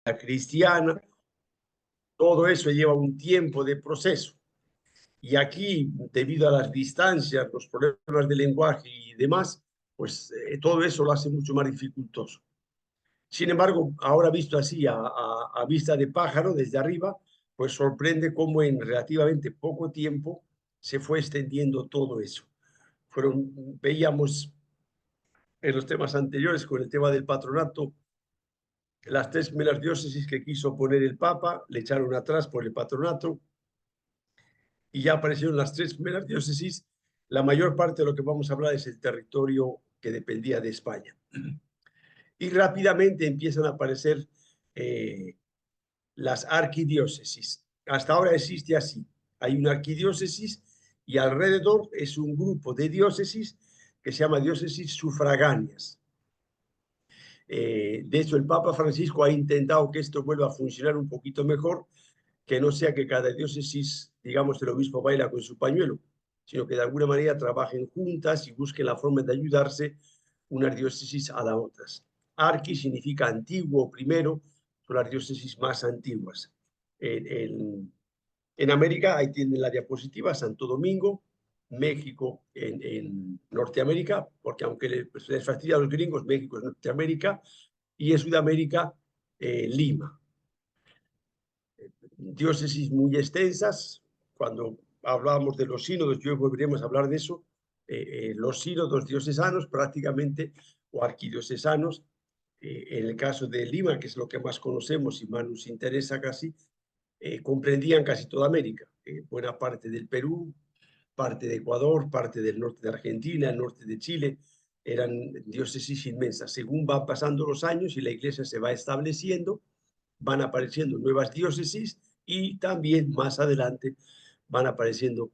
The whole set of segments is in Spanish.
cristiana, todo eso lleva un tiempo de proceso. Y aquí, debido a las distancias, los problemas de lenguaje y demás, pues todo eso lo hace mucho más dificultoso. Sin embargo, ahora visto así a vista de pájaro desde arriba, pues sorprende cómo en relativamente poco tiempo se fue extendiendo todo eso. Veíamos en los temas anteriores con el tema del patronato, las tres primeras diócesis que quiso poner el Papa, le echaron atrás por el patronato y ya aparecieron las tres primeras diócesis. La mayor parte de lo que vamos a hablar es el territorio que dependía de España. Y rápidamente empiezan a aparecer las arquidiócesis. Hasta ahora existe así. Hay una arquidiócesis y alrededor es un grupo de diócesis que se llama diócesis sufragáneas. De hecho, el Papa Francisco ha intentado que esto vuelva a funcionar un poquito mejor, que no sea que cada diócesis, digamos, el obispo baila con su pañuelo, sino que de alguna manera trabajen juntas y busquen la forma de ayudarse unas diócesis a las otras. Arqui significa antiguo, primero, son las diócesis más antiguas. En América, ahí tienen la diapositiva, Santo Domingo, México en Norteamérica, porque aunque les fastidia a los gringos, México es Norteamérica, y en Sudamérica, Lima. Diócesis muy extensas. Cuando hablábamos de los sínodos, yo volveremos a hablar de eso. Los sínodos diocesanos prácticamente, o arquidiocesanos, en el caso de Lima, que es lo que más conocemos y más nos interesa casi, comprendían casi toda América, buena parte del Perú, parte de Ecuador, parte del norte de Argentina, el norte de Chile, eran diócesis inmensas. Según van pasando los años y la iglesia se va estableciendo, van apareciendo nuevas diócesis y también más adelante van apareciendo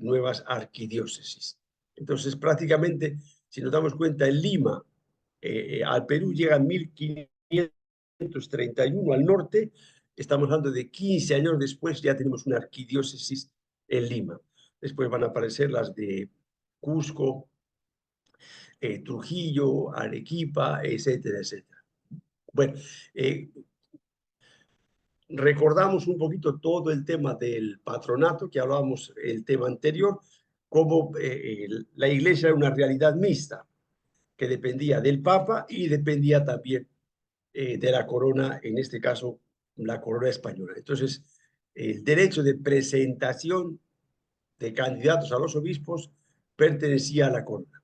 nuevas arquidiócesis. Entonces, prácticamente, si nos damos cuenta, en Lima, al Perú llega en 1531 al norte, estamos hablando de 15 años después, ya tenemos una arquidiócesis en Lima. Después van a aparecer las de Cusco, Trujillo, Arequipa, etcétera, etcétera. Bueno, recordamos un poquito todo el tema del patronato, que hablábamos el tema anterior, cómo la iglesia era una realidad mixta, que dependía del Papa y dependía también de la corona, en este caso la corona española. Entonces, el derecho de presentación de candidatos a los obispos pertenecía a la corona.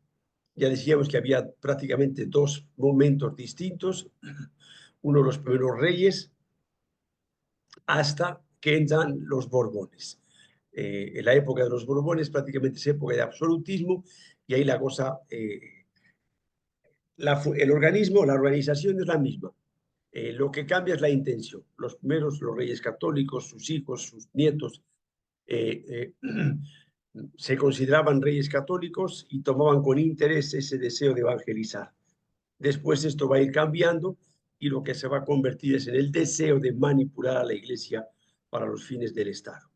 Ya decíamos que había prácticamente dos momentos distintos. Uno, los primeros reyes, hasta que entran los Borbones. En la época de los Borbones prácticamente es época de absolutismo y ahí la cosa, el organismo, la organización es la misma. Lo que cambia es la intención. Los primeros, los reyes católicos, sus hijos, sus nietos, se consideraban reyes católicos y tomaban con interés ese deseo de evangelizar. Después esto va a ir cambiando y lo que se va a convertir es en el deseo de manipular a la iglesia para los fines del Estado.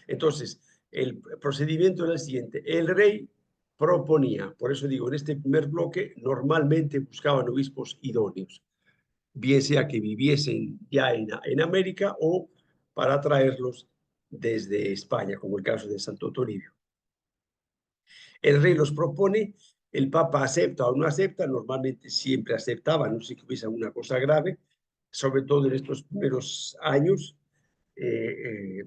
Entonces, el procedimiento era el siguiente. El rey proponía, por eso digo, en este primer bloque normalmente buscaban obispos idóneos, bien sea que viviesen ya en América o para traerlos desde España, como el caso de Santo Toribio. El rey los propone, el Papa acepta o no acepta, normalmente siempre aceptaba, no sé que hubiese alguna cosa grave, sobre todo en estos primeros años,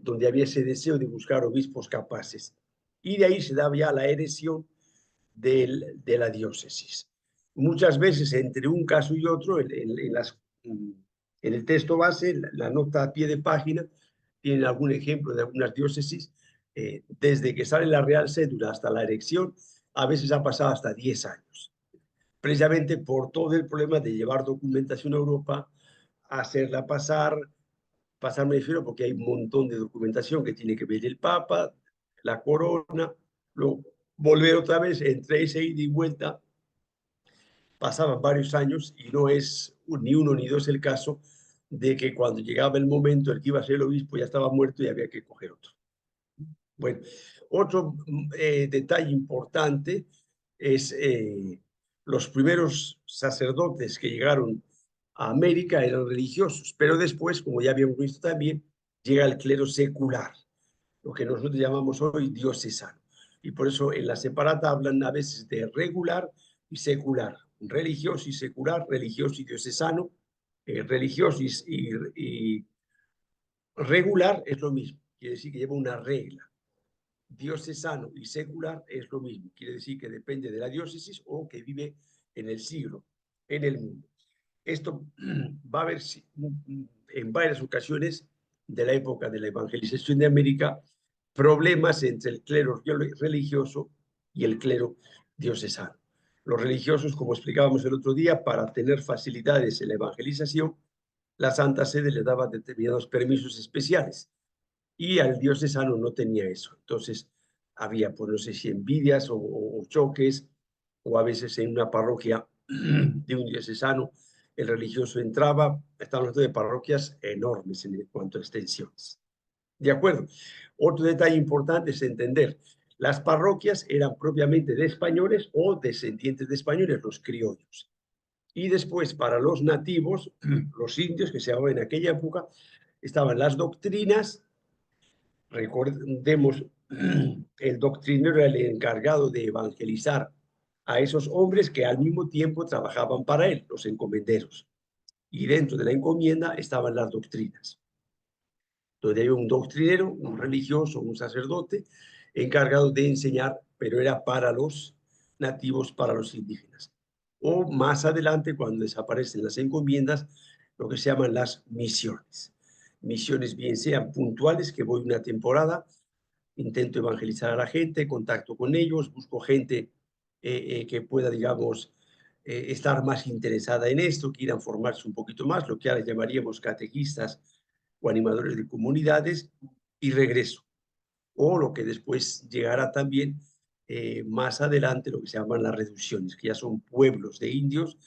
donde había ese deseo de buscar obispos capaces. Y de ahí se daba ya la erección de la diócesis. Muchas veces entre un caso y otro, en el texto base, la nota a pie de página, tiene algún ejemplo de algunas diócesis, desde que sale la Real Cédula hasta la erección, a veces ha pasado hasta 10 años, precisamente por todo el problema de llevar documentación a Europa, hacerla pasar me refiero porque hay un montón de documentación que tiene que ver el Papa, la corona, luego volver otra vez, entre ese ida y vuelta, pasaban varios años y no es ni uno ni dos el caso de que cuando llegaba el momento el que iba a ser el obispo ya estaba muerto y había que coger otro. Bueno, otro detalle importante es los primeros sacerdotes que llegaron a América eran religiosos, pero después, como ya habíamos visto también, llega el clero secular, lo que nosotros llamamos hoy diocesano. Y por eso en la separata hablan a veces de regular y secular, religioso y secular, religioso y diocesano, religioso y regular es lo mismo, quiere decir que lleva una regla. Diocesano y secular es lo mismo, quiere decir que depende de la diócesis o que vive en el siglo, en el mundo. Esto va a haber en varias ocasiones de la época de la evangelización de América problemas entre el clero religioso y el clero diocesano. Los religiosos, como explicábamos el otro día, para tener facilidades en la evangelización, la Santa Sede le daba determinados permisos especiales y al diocesano no tenía eso. Entonces había, pues no sé si envidias o choques, o a veces en una parroquia de un diocesano el religioso entraba, estamos hablando de parroquias enormes en cuanto a extensiones. ¿De acuerdo? Otro detalle importante es entender, las parroquias eran propiamente de españoles o descendientes de españoles, los criollos. Y después, para los nativos, los indios que se llamaban en aquella época, estaban las doctrinas. Recordemos, el doctrinero era el encargado de evangelizar a esos hombres que al mismo tiempo trabajaban para él, los encomenderos. Y dentro de la encomienda estaban las doctrinas, donde había un doctrinero, un religioso, un sacerdote, encargado de enseñar, pero era para los nativos, para los indígenas. O más adelante, cuando desaparecen las encomiendas, lo que se llaman las misiones. Misiones bien sean puntuales, que voy una temporada, intento evangelizar a la gente, contacto con ellos, busco gente que pueda, digamos, estar más interesada en esto, quieran formarse un poquito más, lo que ahora llamaríamos catequistas o animadores de comunidades, y regreso. O lo que después llegará también más adelante, lo que se llaman las reducciones, que ya son pueblos de indios,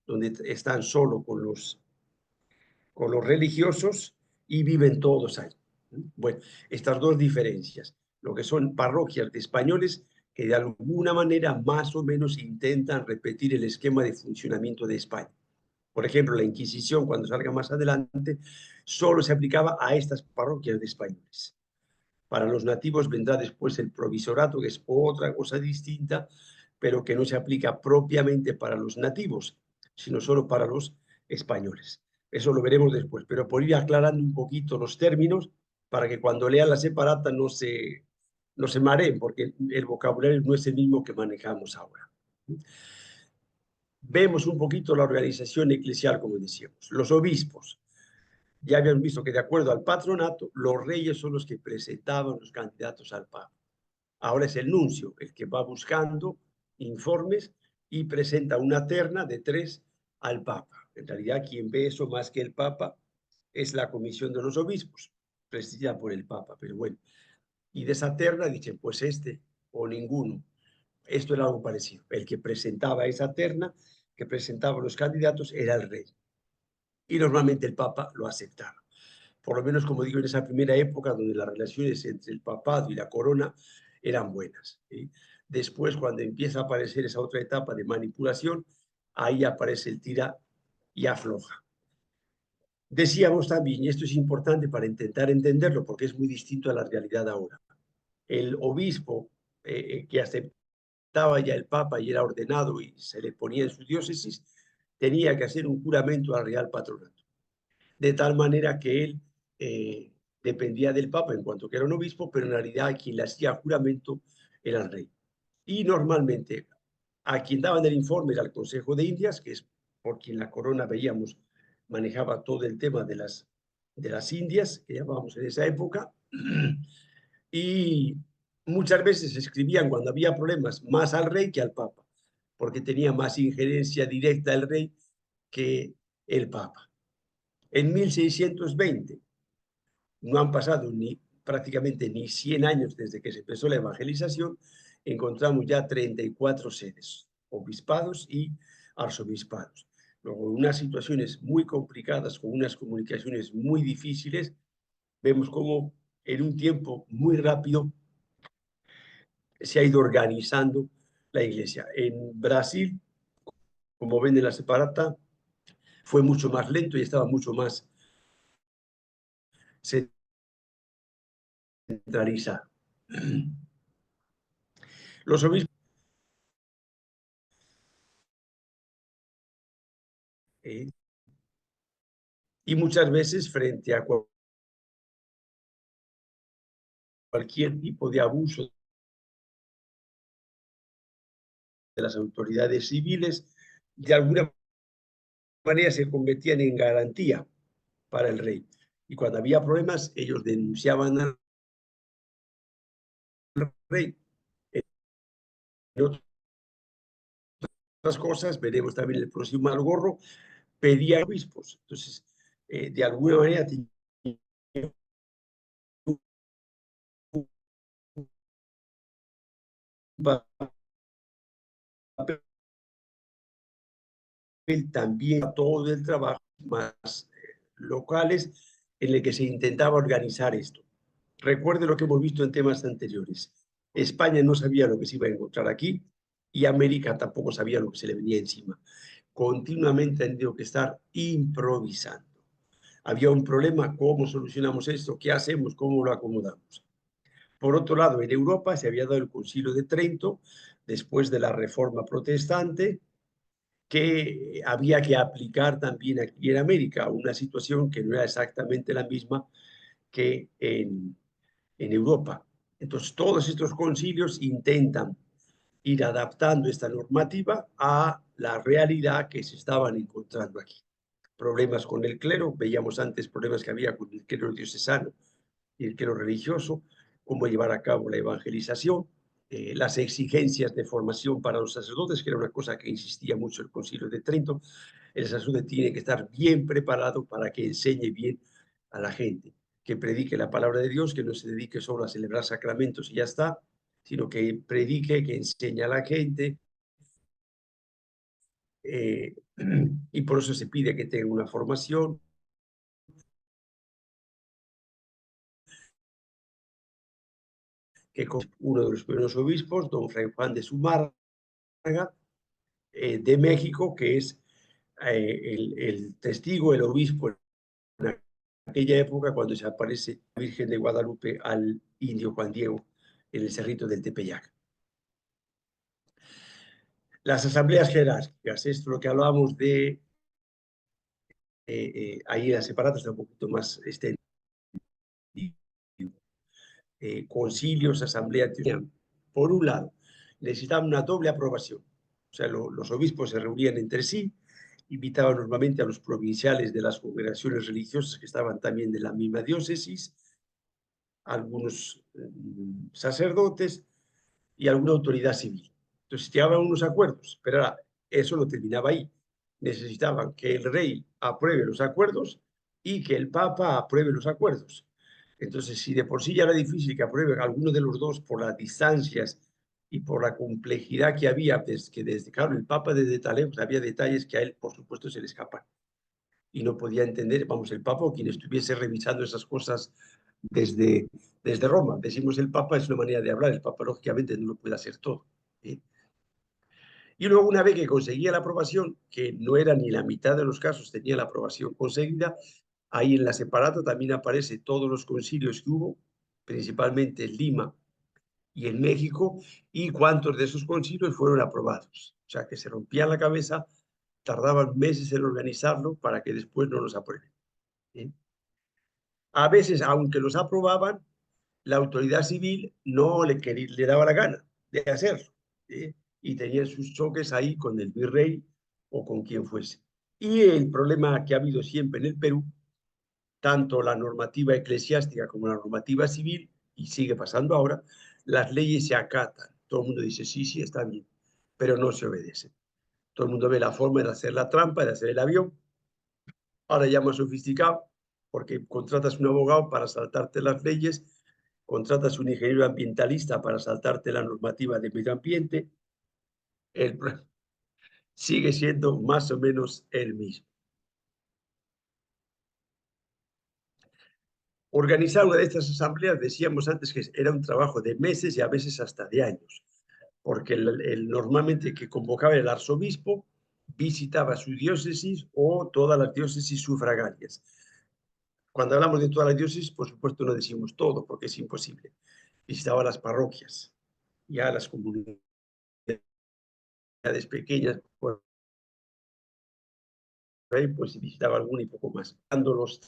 donde están solo con los religiosos y viven todos ahí. Bueno, estas dos diferencias, lo que son parroquias de españoles que de alguna manera más o menos intentan repetir el esquema de funcionamiento de España. Por ejemplo, la Inquisición, cuando salga más adelante, solo se aplicaba a estas parroquias de españoles. Para los nativos vendrá después el provisorato, que es otra cosa distinta, pero que no se aplica propiamente para los nativos, sino solo para los españoles. Eso lo veremos después, pero por ir aclarando un poquito los términos para que cuando lean la separata no se mareen, porque el vocabulario no es el mismo que manejamos ahora. Vemos un poquito la organización eclesial, como decíamos. Los obispos. Ya habían visto que de acuerdo al patronato, los reyes son los que presentaban los candidatos al papa. Ahora es el nuncio el que va buscando informes y presenta una terna de 3 al papa. En realidad, quien ve eso más que el papa es la comisión de los obispos, presidida por el papa, pero bueno. Y de esa terna dicen, pues este o ninguno. Esto era algo parecido. El que presentaba esa terna, que presentaba los candidatos, era el rey. Y normalmente el papa lo aceptaba. Por lo menos, como digo, en esa primera época donde las relaciones entre el papado y la corona eran buenas. ¿Sí? Después, cuando empieza a aparecer esa otra etapa de manipulación, ahí aparece el tira y afloja. Decíamos también, y esto es importante para intentar entenderlo, porque es muy distinto a la realidad ahora, el obispo que aceptaba ya el papa y era ordenado y se le ponía en su diócesis, tenía que hacer un juramento al real patronato, de tal manera que él dependía del papa en cuanto que era un obispo, pero en realidad quien le hacía juramento era el rey. Y normalmente a quien daban el informe era el Consejo de Indias, que es por quien la corona, veíamos, manejaba todo el tema de las Indias, que llamábamos en esa época, y muchas veces escribían cuando había problemas más al rey que al papa, porque tenía más injerencia directa el rey que el papa. En 1620, no han pasado prácticamente ni 100 años desde que se empezó la evangelización, encontramos ya 34 sedes, obispados y arzobispados. Luego, en unas situaciones muy complicadas, con unas comunicaciones muy difíciles, vemos cómo en un tiempo muy rápido se ha ido organizando la iglesia. En Brasil, como ven en la separata, fue mucho más lento y estaba mucho más centralizado. Los obispos, eh, y muchas veces frente a cualquier tipo de abuso de las autoridades civiles, de alguna manera se convertían en garantía para el rey. Y cuando había problemas, ellos denunciaban al rey. En otras cosas, veremos también el próximo Algorro, pedía obispos. Entonces, de alguna manera, también todo el trabajo más locales en el que se intentaba organizar esto. Recuerde lo que hemos visto en temas anteriores. España no sabía lo que se iba a encontrar aquí y América tampoco sabía lo que se le venía encima. Continuamente han tenido que estar improvisando. Había un problema, ¿cómo solucionamos esto? ¿Qué hacemos? ¿Cómo lo acomodamos? Por otro lado, en Europa se había dado el Concilio de Trento después de la Reforma Protestante, que había que aplicar también aquí en América, una situación que no era exactamente la misma que en Europa. Entonces, todos estos concilios intentan ir adaptando esta normativa a la realidad que se estaban encontrando aquí. Problemas con el clero, veíamos antes problemas que había con el clero diocesano y el clero religioso, cómo llevar a cabo la evangelización, las exigencias de formación para los sacerdotes, que era una cosa que insistía mucho el Concilio de Trento. El sacerdote tiene que estar bien preparado para que enseñe bien a la gente, que predique la palabra de Dios, que no se dedique solo a celebrar sacramentos y ya está, sino que predique, que enseñe a la gente, y por eso se pide que tenga una formación. Que uno de los primeros obispos, don Fray Juan de Zumárraga, de México, que es el testigo, el obispo en aquella época cuando se aparece la Virgen de Guadalupe al indio Juan Diego en el cerrito del Tepeyac. Las asambleas jerárquicas, esto es lo que hablábamos de ahí en las separatas, está un poquito más extendido. Concilios, asambleas, por un lado, necesitaban una doble aprobación. O sea, los obispos se reunían entre sí, invitaban normalmente a los provinciales de las congregaciones religiosas que estaban también de la misma diócesis, algunos sacerdotes y alguna autoridad civil. Entonces llegaban unos acuerdos, pero ahora, eso no terminaba ahí. Necesitaban que el rey apruebe los acuerdos y que el papa apruebe los acuerdos. Entonces, si de por sí ya era difícil que aprueben alguno de los dos por las distancias y por la complejidad que había, pues, que desde, claro, el papa desde tan lejos había detalles que a él, por supuesto, se le escapan. Y no podía entender, vamos, el papa o quien estuviese revisando esas cosas desde Roma. Decimos el papa es una manera de hablar, el papa lógicamente no lo puede hacer todo. ¿Sí? Y luego una vez que conseguía la aprobación, que no era ni la mitad de los casos tenía la aprobación conseguida, ahí en la separata también aparece todos los concilios que hubo, principalmente en Lima y en México, y cuántos de esos concilios fueron aprobados. O sea, que se rompían la cabeza, tardaban meses en organizarlo para que después no los aprueben. ¿Sí? A veces, aunque los aprobaban, la autoridad civil no le daba la gana de hacerlo. ¿Sí? Y tenían sus choques ahí con el virrey o con quien fuese. Y el problema que ha habido siempre en el Perú, tanto la normativa eclesiástica como la normativa civil, y sigue pasando ahora, las leyes se acatan. Todo el mundo dice, sí, sí, está bien, pero no se obedecen. Todo el mundo ve la forma de hacer la trampa, de hacer el avión, ahora ya más sofisticado, porque contratas un abogado para saltarte las leyes, contratas un ingeniero ambientalista para saltarte la normativa de medio ambiente, el, sigue siendo más o menos el mismo. Organizar una de estas asambleas, decíamos antes que era un trabajo de meses y a veces hasta de años, porque normalmente que convocaba el arzobispo visitaba su diócesis o todas las diócesis sufragarias. Cuando hablamos de todas las diócesis, por supuesto no decimos todo, porque es imposible. Visitaba las parroquias, ya las comunidades pequeñas, por ahí, pues visitaba alguna y poco más. Dando los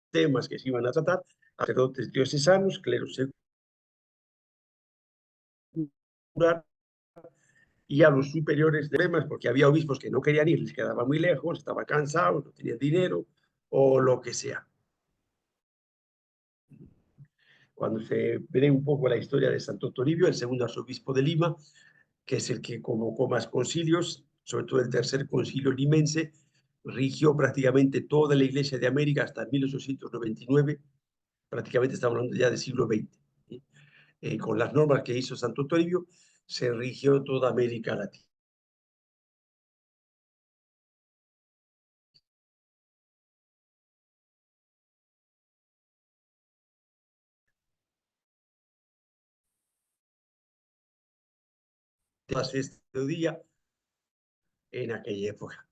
temas que se iban a tratar, sacerdotes diocesanos, clero secular, y a los superiores de temas, porque había obispos que no querían ir, les quedaba muy lejos, estaban cansados, no tenían dinero o lo que sea. Cuando se ve un poco la historia de Santo Toribio, el segundo arzobispo de Lima, que es el que convocó más concilios, sobre todo el tercer concilio limense, rigió prácticamente toda la Iglesia de América hasta 1899, prácticamente estamos hablando ya del siglo XX. Con las normas que hizo Santo Toribio, se rigió toda América Latina. Pasó este día en aquella época.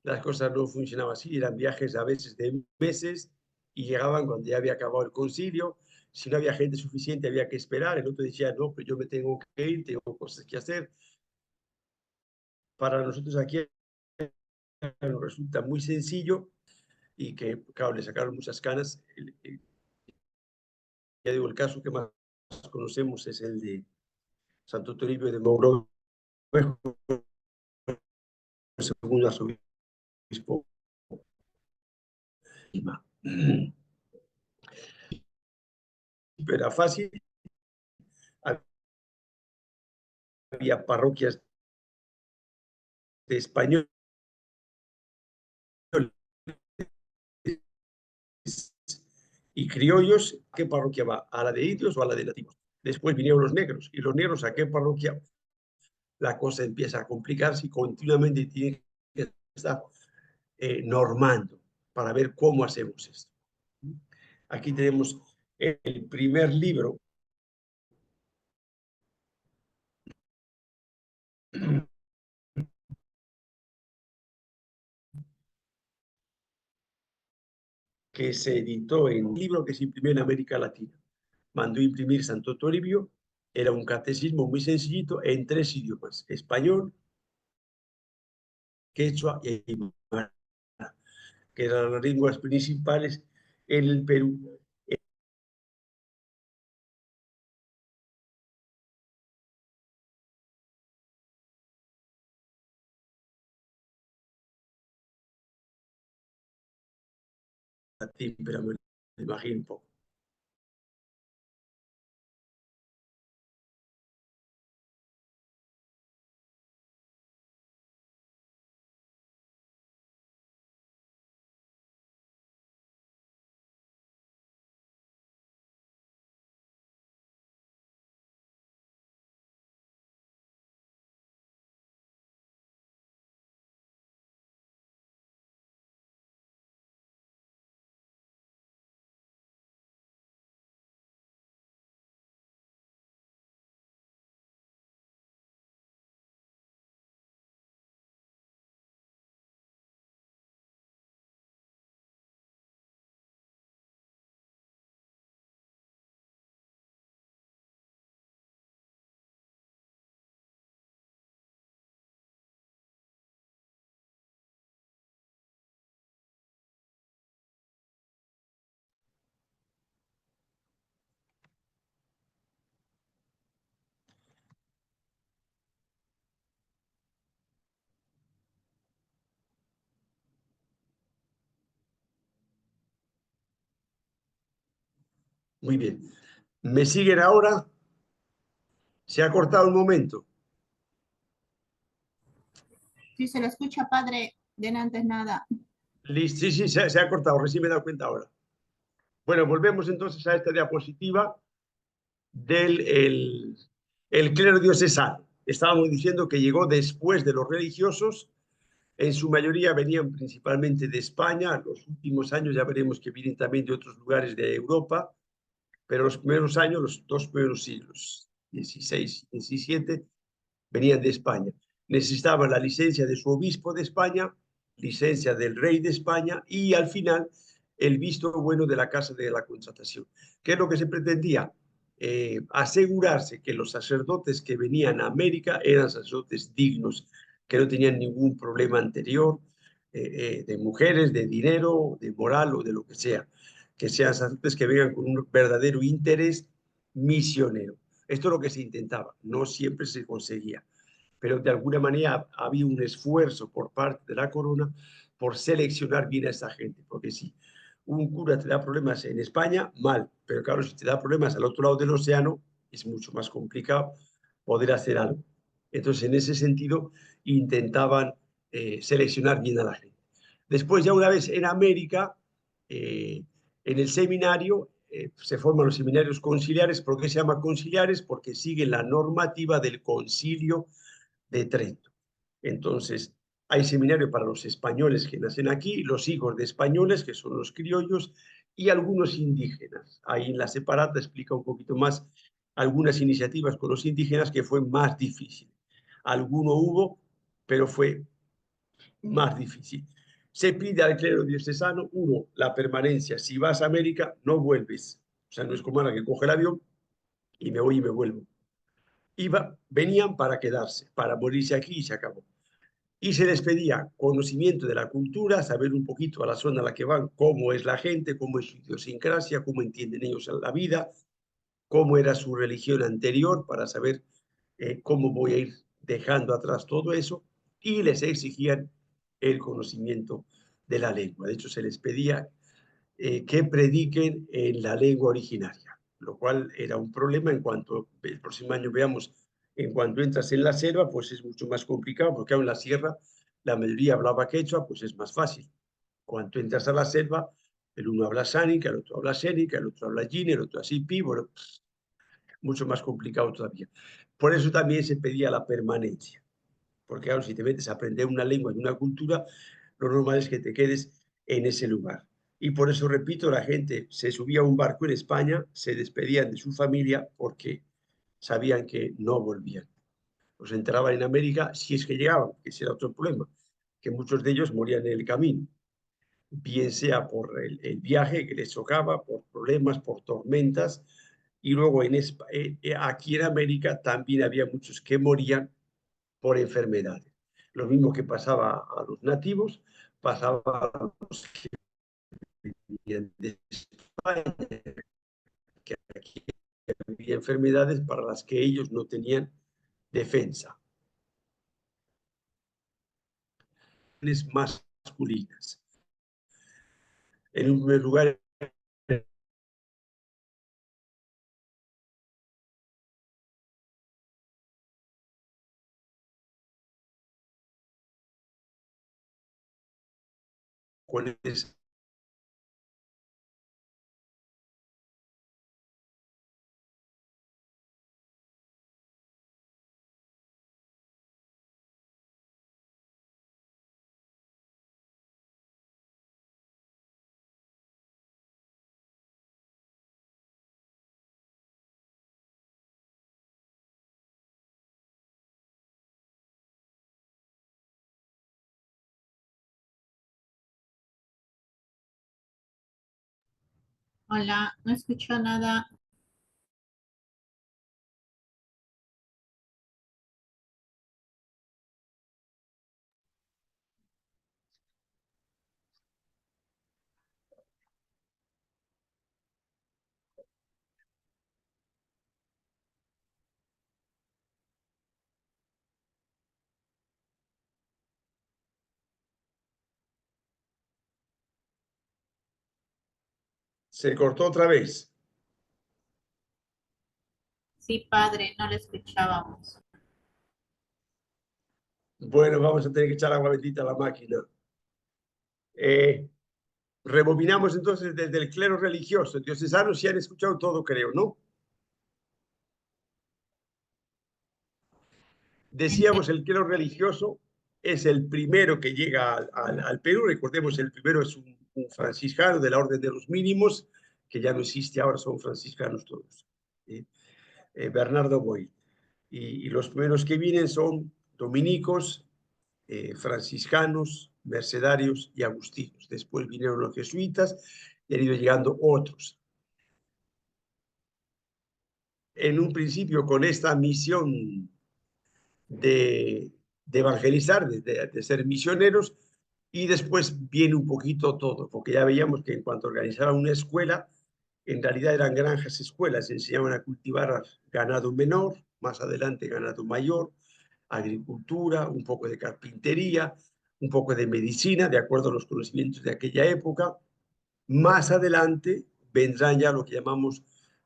Las cosas no funcionaban así, eran viajes a veces de meses y llegaban cuando ya había acabado el concilio. Si no había gente suficiente, había que esperar. El otro decía, no, pues yo me tengo que ir, tengo cosas que hacer. Para nosotros aquí nos resulta muy sencillo y que, claro, le sacaron muchas canas. Ya digo, el caso que más conocemos es el de Santo Toribio de Mogrovejo, segundo arzobispo de Lima. Era fácil, había parroquias de español y criollos. ¿A qué parroquia va? ¿A la de indios o a la de nativos? Después vinieron los negros. ¿Y los negros a qué parroquia? La cosa empieza a complicarse y continuamente tiene que estar normando para ver cómo hacemos esto. Aquí tenemos el primer libro que se editó en un libro que se imprimió en América Latina. Mandó imprimir Santo Toribio, era un catecismo muy sencillito en 3 idiomas, español, quechua y aymara, que eran las lenguas principales en el Perú. Pero me lo imagino un poco. Muy bien. ¿Me siguen ahora? Se ha cortado un momento. Sí, se lo escucha, padre, de antes nada. Listo. Sí, sí, se ha cortado, recién me he dado cuenta ahora. Bueno, volvemos entonces a esta diapositiva del el clero diocesano. Estábamos diciendo que llegó después de los religiosos, en su mayoría venían principalmente de España, los últimos años ya veremos que vienen también de otros lugares de Europa, pero los primeros años, los 2 primeros siglos, XVI y XVII, venían de España. necesitaban la licencia de su obispo de España, licencia del rey de España y al final el visto bueno de la Casa de la Constatación. ¿Qué es lo que se pretendía? Asegurarse que los sacerdotes que venían a América eran sacerdotes dignos, que no tenían ningún problema anterior, de mujeres, de dinero, de moral o de lo que sea, que sean sacerdotes que vengan con un verdadero interés misionero. Esto es lo que se intentaba, no siempre se conseguía, pero de alguna manera había un esfuerzo por parte de la corona por seleccionar bien a esta gente, porque si un cura te da problemas en España, mal, pero claro, si te da problemas al otro lado del océano, es mucho más complicado poder hacer algo. Entonces, en ese sentido, intentaban seleccionar bien a la gente. Después, ya una vez en América, en el seminario, se forman los seminarios conciliares. ¿Por qué se llama conciliares? Porque siguen la normativa del concilio de Trento. Entonces, hay seminario para los españoles que nacen aquí, los hijos de españoles, que son los criollos, y algunos indígenas. Ahí en la separata explica un poquito más algunas iniciativas con los indígenas que fue más difícil. Alguno hubo, pero fue más difícil. Se pide al clero diocesano, uno, la permanencia. Si vas a América, no vuelves. O sea, no es como ahora que coge el avión y me voy y me vuelvo. Venían para quedarse, para morirse aquí y se acabó. Y se les pedía conocimiento de la cultura, saber un poquito a la zona a la que van, cómo es la gente, cómo es su idiosincrasia, cómo entienden ellos la vida, cómo era su religión anterior, para saber cómo voy a ir dejando atrás todo eso, y les exigían el conocimiento de la lengua. De hecho, se les pedía que prediquen en la lengua originaria, lo cual era un problema en cuanto el próximo año veamos, en cuanto entras en la selva, pues es mucho más complicado, porque en la sierra la mayoría hablaba quechua, pues es más fácil. Cuando entras a la selva, el uno habla sánica, el otro habla sénica, el otro habla yin, el otro así pi, bueno, mucho más complicado todavía. Por eso también se pedía la permanencia, porque claro, si te metes a aprender una lengua y una cultura, lo normal es que te quedes en ese lugar. Y por eso, repito, la gente se subía a un barco en España, se despedían de su familia porque sabían que no volvían. Los enterraban en América si es que llegaban, que ese era otro problema, que muchos de ellos morían en el camino, bien sea por el viaje que les chocaba, por problemas, por tormentas, y luego aquí en América también había muchos que morían por enfermedades. Lo mismo que pasaba a los nativos, pasaba a los que venían de España, que aquí había enfermedades para las que ellos no tenían defensa. Masculinas. En un primer lugar, con esa Hola, no escucho nada. se cortó otra vez. Sí, padre, no le escuchábamos. Bueno, vamos a tener que echar agua bendita a la máquina. Rebobinamos entonces desde el clero religioso. Diocesanos sí han escuchado todo, creo, ¿no? Decíamos, el clero religioso es el primero que llega al Perú. Recordemos, el primero es un franciscano de la Orden de los Mínimos, que ya no existe ahora, son franciscanos todos. Bernardo Boy. Y los primeros que vienen son dominicos, franciscanos, mercedarios y agustinos. Después vinieron los jesuitas y han ido llegando otros. En un principio, con esta misión de evangelizar, de ser misioneros, y después viene un poquito todo, porque ya veíamos que en cuanto organizaban una escuela, en realidad eran granjas escuelas, se enseñaban a cultivar ganado menor, más adelante ganado mayor, agricultura, un poco de carpintería, un poco de medicina, de acuerdo a los conocimientos de aquella época. Más adelante vendrán ya lo que llamamos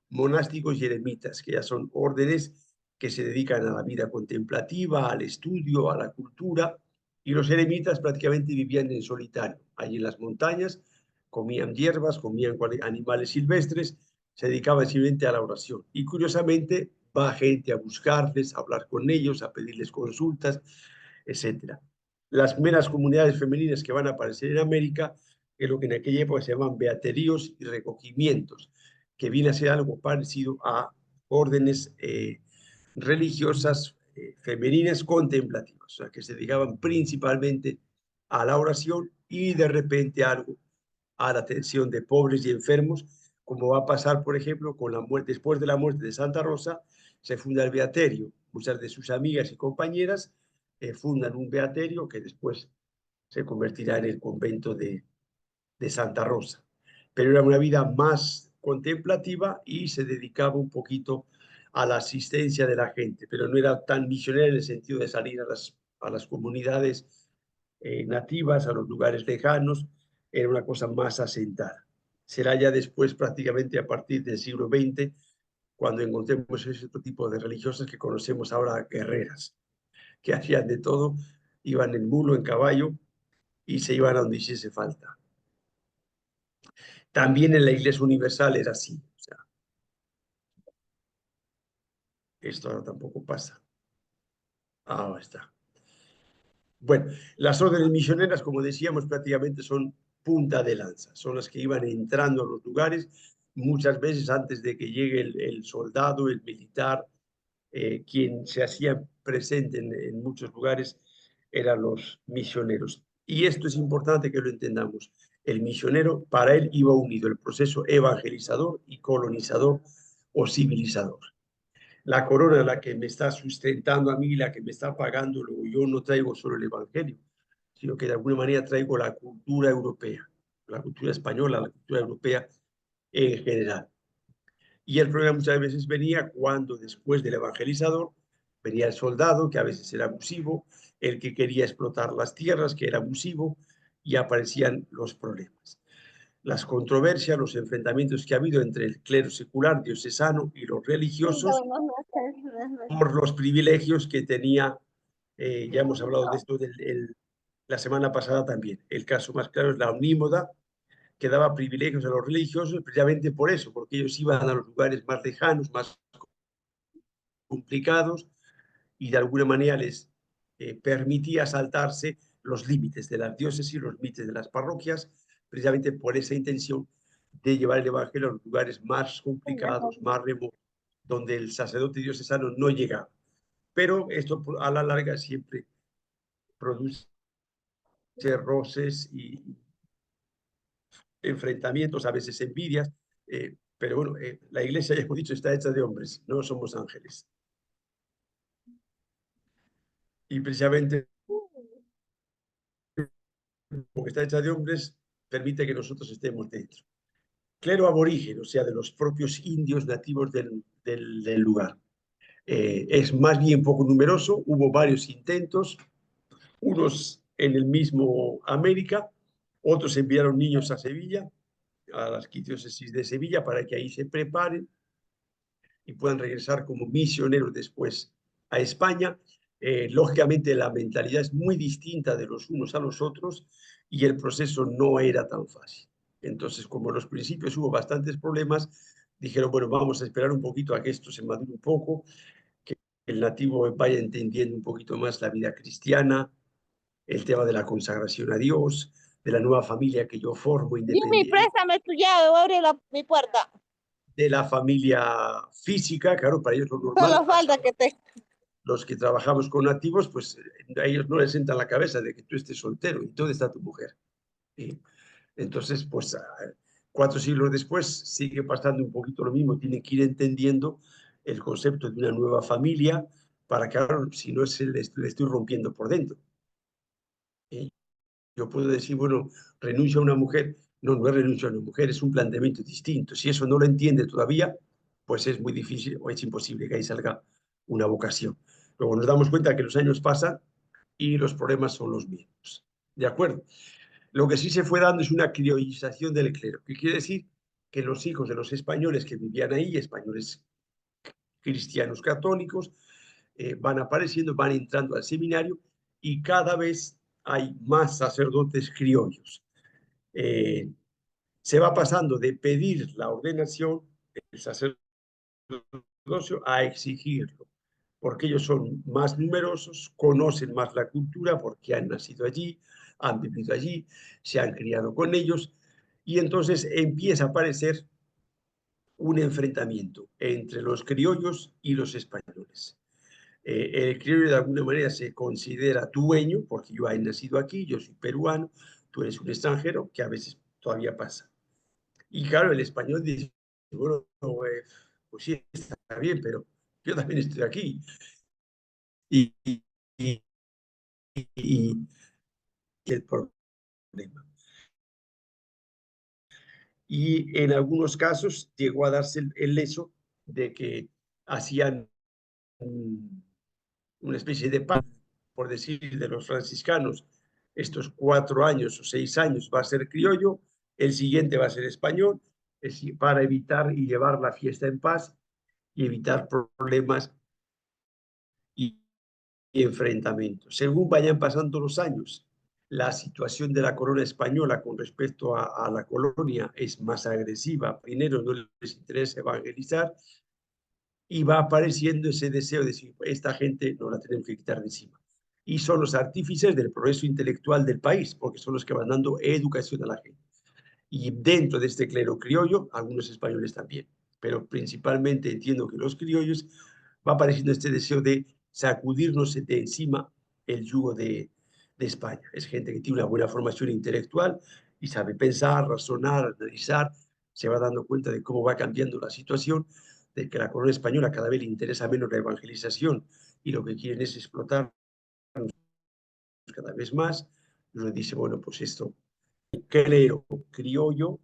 monásticos y eremitas, que ya son órdenes que se dedican a la vida contemplativa, al estudio, a la cultura, y los eremitas prácticamente vivían en solitario, allí en las montañas, comían hierbas, comían animales silvestres, se dedicaban simplemente a la oración. Y curiosamente va gente a buscarles, a hablar con ellos, a pedirles consultas, etc. Las meras comunidades femeninas que van a aparecer en América es lo que en aquella época se llaman beateríos y recogimientos, que viene a ser algo parecido a órdenes religiosas femeninas contemplativas, o sea, que se dedicaban principalmente a la oración y de repente algo a la atención de pobres y enfermos, como va a pasar, por ejemplo, con la muerte, después de la muerte de Santa Rosa, se funda el beaterio. Muchas de sus amigas y compañeras fundan un beaterio que después se convertirá en el convento de Santa Rosa. Pero era una vida más contemplativa y se dedicaba un poquito a la asistencia de la gente, pero no era tan misionera en el sentido de salir a las comunidades nativas, a los lugares lejanos, era una cosa más asentada. Será ya después, prácticamente a partir del siglo XX, cuando encontremos ese otro tipo de religiosas que conocemos ahora, guerreras, que hacían de todo, iban en mulo, en caballo, y se iban a donde hiciese falta. También en la Iglesia Universal era así. O sea, esto ahora tampoco pasa. Ahí está. Bueno, las órdenes misioneras, como decíamos, prácticamente son punta de lanza. Son las que iban entrando a los lugares muchas veces antes de que llegue el soldado, el militar, quien se hacía presente en muchos lugares eran los misioneros. Y esto es importante que lo entendamos. El misionero, para él iba unido el proceso evangelizador y colonizador o civilizador. La corona, la que me está sustentando a mí, la que me está pagando, luego yo no traigo solo el evangelio, sino que de alguna manera traigo la cultura europea, la cultura española, la cultura europea en general. Y el problema muchas veces venía cuando después del evangelizador venía el soldado, que a veces era abusivo, el que quería explotar las tierras, que era abusivo, y aparecían los problemas. Las controversias, los enfrentamientos que ha habido entre el clero secular diocesano y los religiosos por los privilegios que tenía, ya hemos hablado de esto la semana pasada también. El caso más claro es la omnímoda, que daba privilegios a los religiosos precisamente por eso, porque ellos iban a los lugares más lejanos, más complicados, y de alguna manera les permitía saltarse los límites de las diócesis, los límites de las parroquias, precisamente por esa intención de llevar el evangelio a los lugares más complicados, más remotos, donde el sacerdote diocesano no llegaba. Pero esto a la larga siempre produce roces y enfrentamientos, a veces envidias, pero bueno, la iglesia, ya hemos dicho, está hecha de hombres, no somos ángeles. Y precisamente porque está hecha de hombres, permite que nosotros estemos dentro. Clero aborigen, o sea, de los propios indios nativos del lugar. Es más bien poco numeroso, hubo varios intentos, unos en el mismo América, otros enviaron niños a Sevilla, a la arquidiócesis de Sevilla, para que ahí se preparen y puedan regresar como misioneros después a España. Lógicamente la mentalidad es muy distinta de los unos a los otros y el proceso no era tan fácil. Entonces, como en los principios hubo bastantes problemas, dijeron, bueno, vamos a esperar un poquito a que esto se madure un poco, que el nativo vaya entendiendo un poquito más la vida cristiana, el tema de la consagración a Dios, de la nueva familia que yo formo Jimmy, independiente, préstame tu llave, voy a abrir mi puerta. de la familia física, claro, para ellos lo normal, Solo falta que te... los que trabajamos con nativos, pues a ellos no les entra en la cabeza de que tú estés soltero. ¿Y dónde está tu mujer? Entonces, pues 4 siglos después sigue pasando un poquito lo mismo. Tienen que ir entendiendo el concepto de una nueva familia para que ahora, si no es le estoy rompiendo por dentro. Yo puedo decir, bueno, renuncio a una mujer. No, no es renuncio a una mujer, es un planteamiento distinto. Si eso no lo entiende todavía, pues es muy difícil o es imposible que ahí salga una vocación. Luego nos damos cuenta que los años pasan y los problemas son los mismos. ¿De acuerdo? Lo que sí se fue dando es una criollización del clero, que quiere decir que los hijos de los españoles que vivían ahí, españoles cristianos católicos, van apareciendo, van entrando al seminario y cada vez hay más sacerdotes criollos. Se va pasando de pedir la ordenación, el sacerdocio, a exigirlo, porque ellos son más numerosos, conocen más la cultura porque han nacido allí, han vivido allí, se han criado con ellos, y entonces empieza a aparecer un enfrentamiento entre los criollos y los españoles. El criollo de alguna manera se considera dueño, porque yo he nacido aquí, yo soy peruano, tú eres un extranjero, que a veces todavía pasa. Y claro, el español dice, bueno, pues sí, está bien, pero yo también estoy aquí. Y, y, y, y el problema. Y en algunos casos llegó a darse el hecho de que hacían una especie de pacto, por decir, de los franciscanos. Estos 4 años o 6 años va a ser criollo, el siguiente va a ser español, para evitar y llevar la fiesta en paz y evitar problemas y enfrentamientos. Según vayan pasando los años, la situación de la corona española con respecto a la colonia es más agresiva. Primero, no les interesa evangelizar y va apareciendo ese deseo de decir, esta gente no la tenemos que quitar de encima. Y son los artífices del progreso intelectual del país, porque son los que van dando educación a la gente. Y dentro de este clero criollo, algunos españoles también, pero principalmente entiendo que los criollos, va apareciendo este deseo de sacudirnos de encima el yugo de España. Es gente que tiene una buena formación intelectual y sabe pensar, razonar, analizar, se va dando cuenta de cómo va cambiando la situación, de que la corona española cada vez le interesa menos la evangelización y lo que quieren es explotar cada vez más. Uno dice, bueno, pues esto, clero criollo,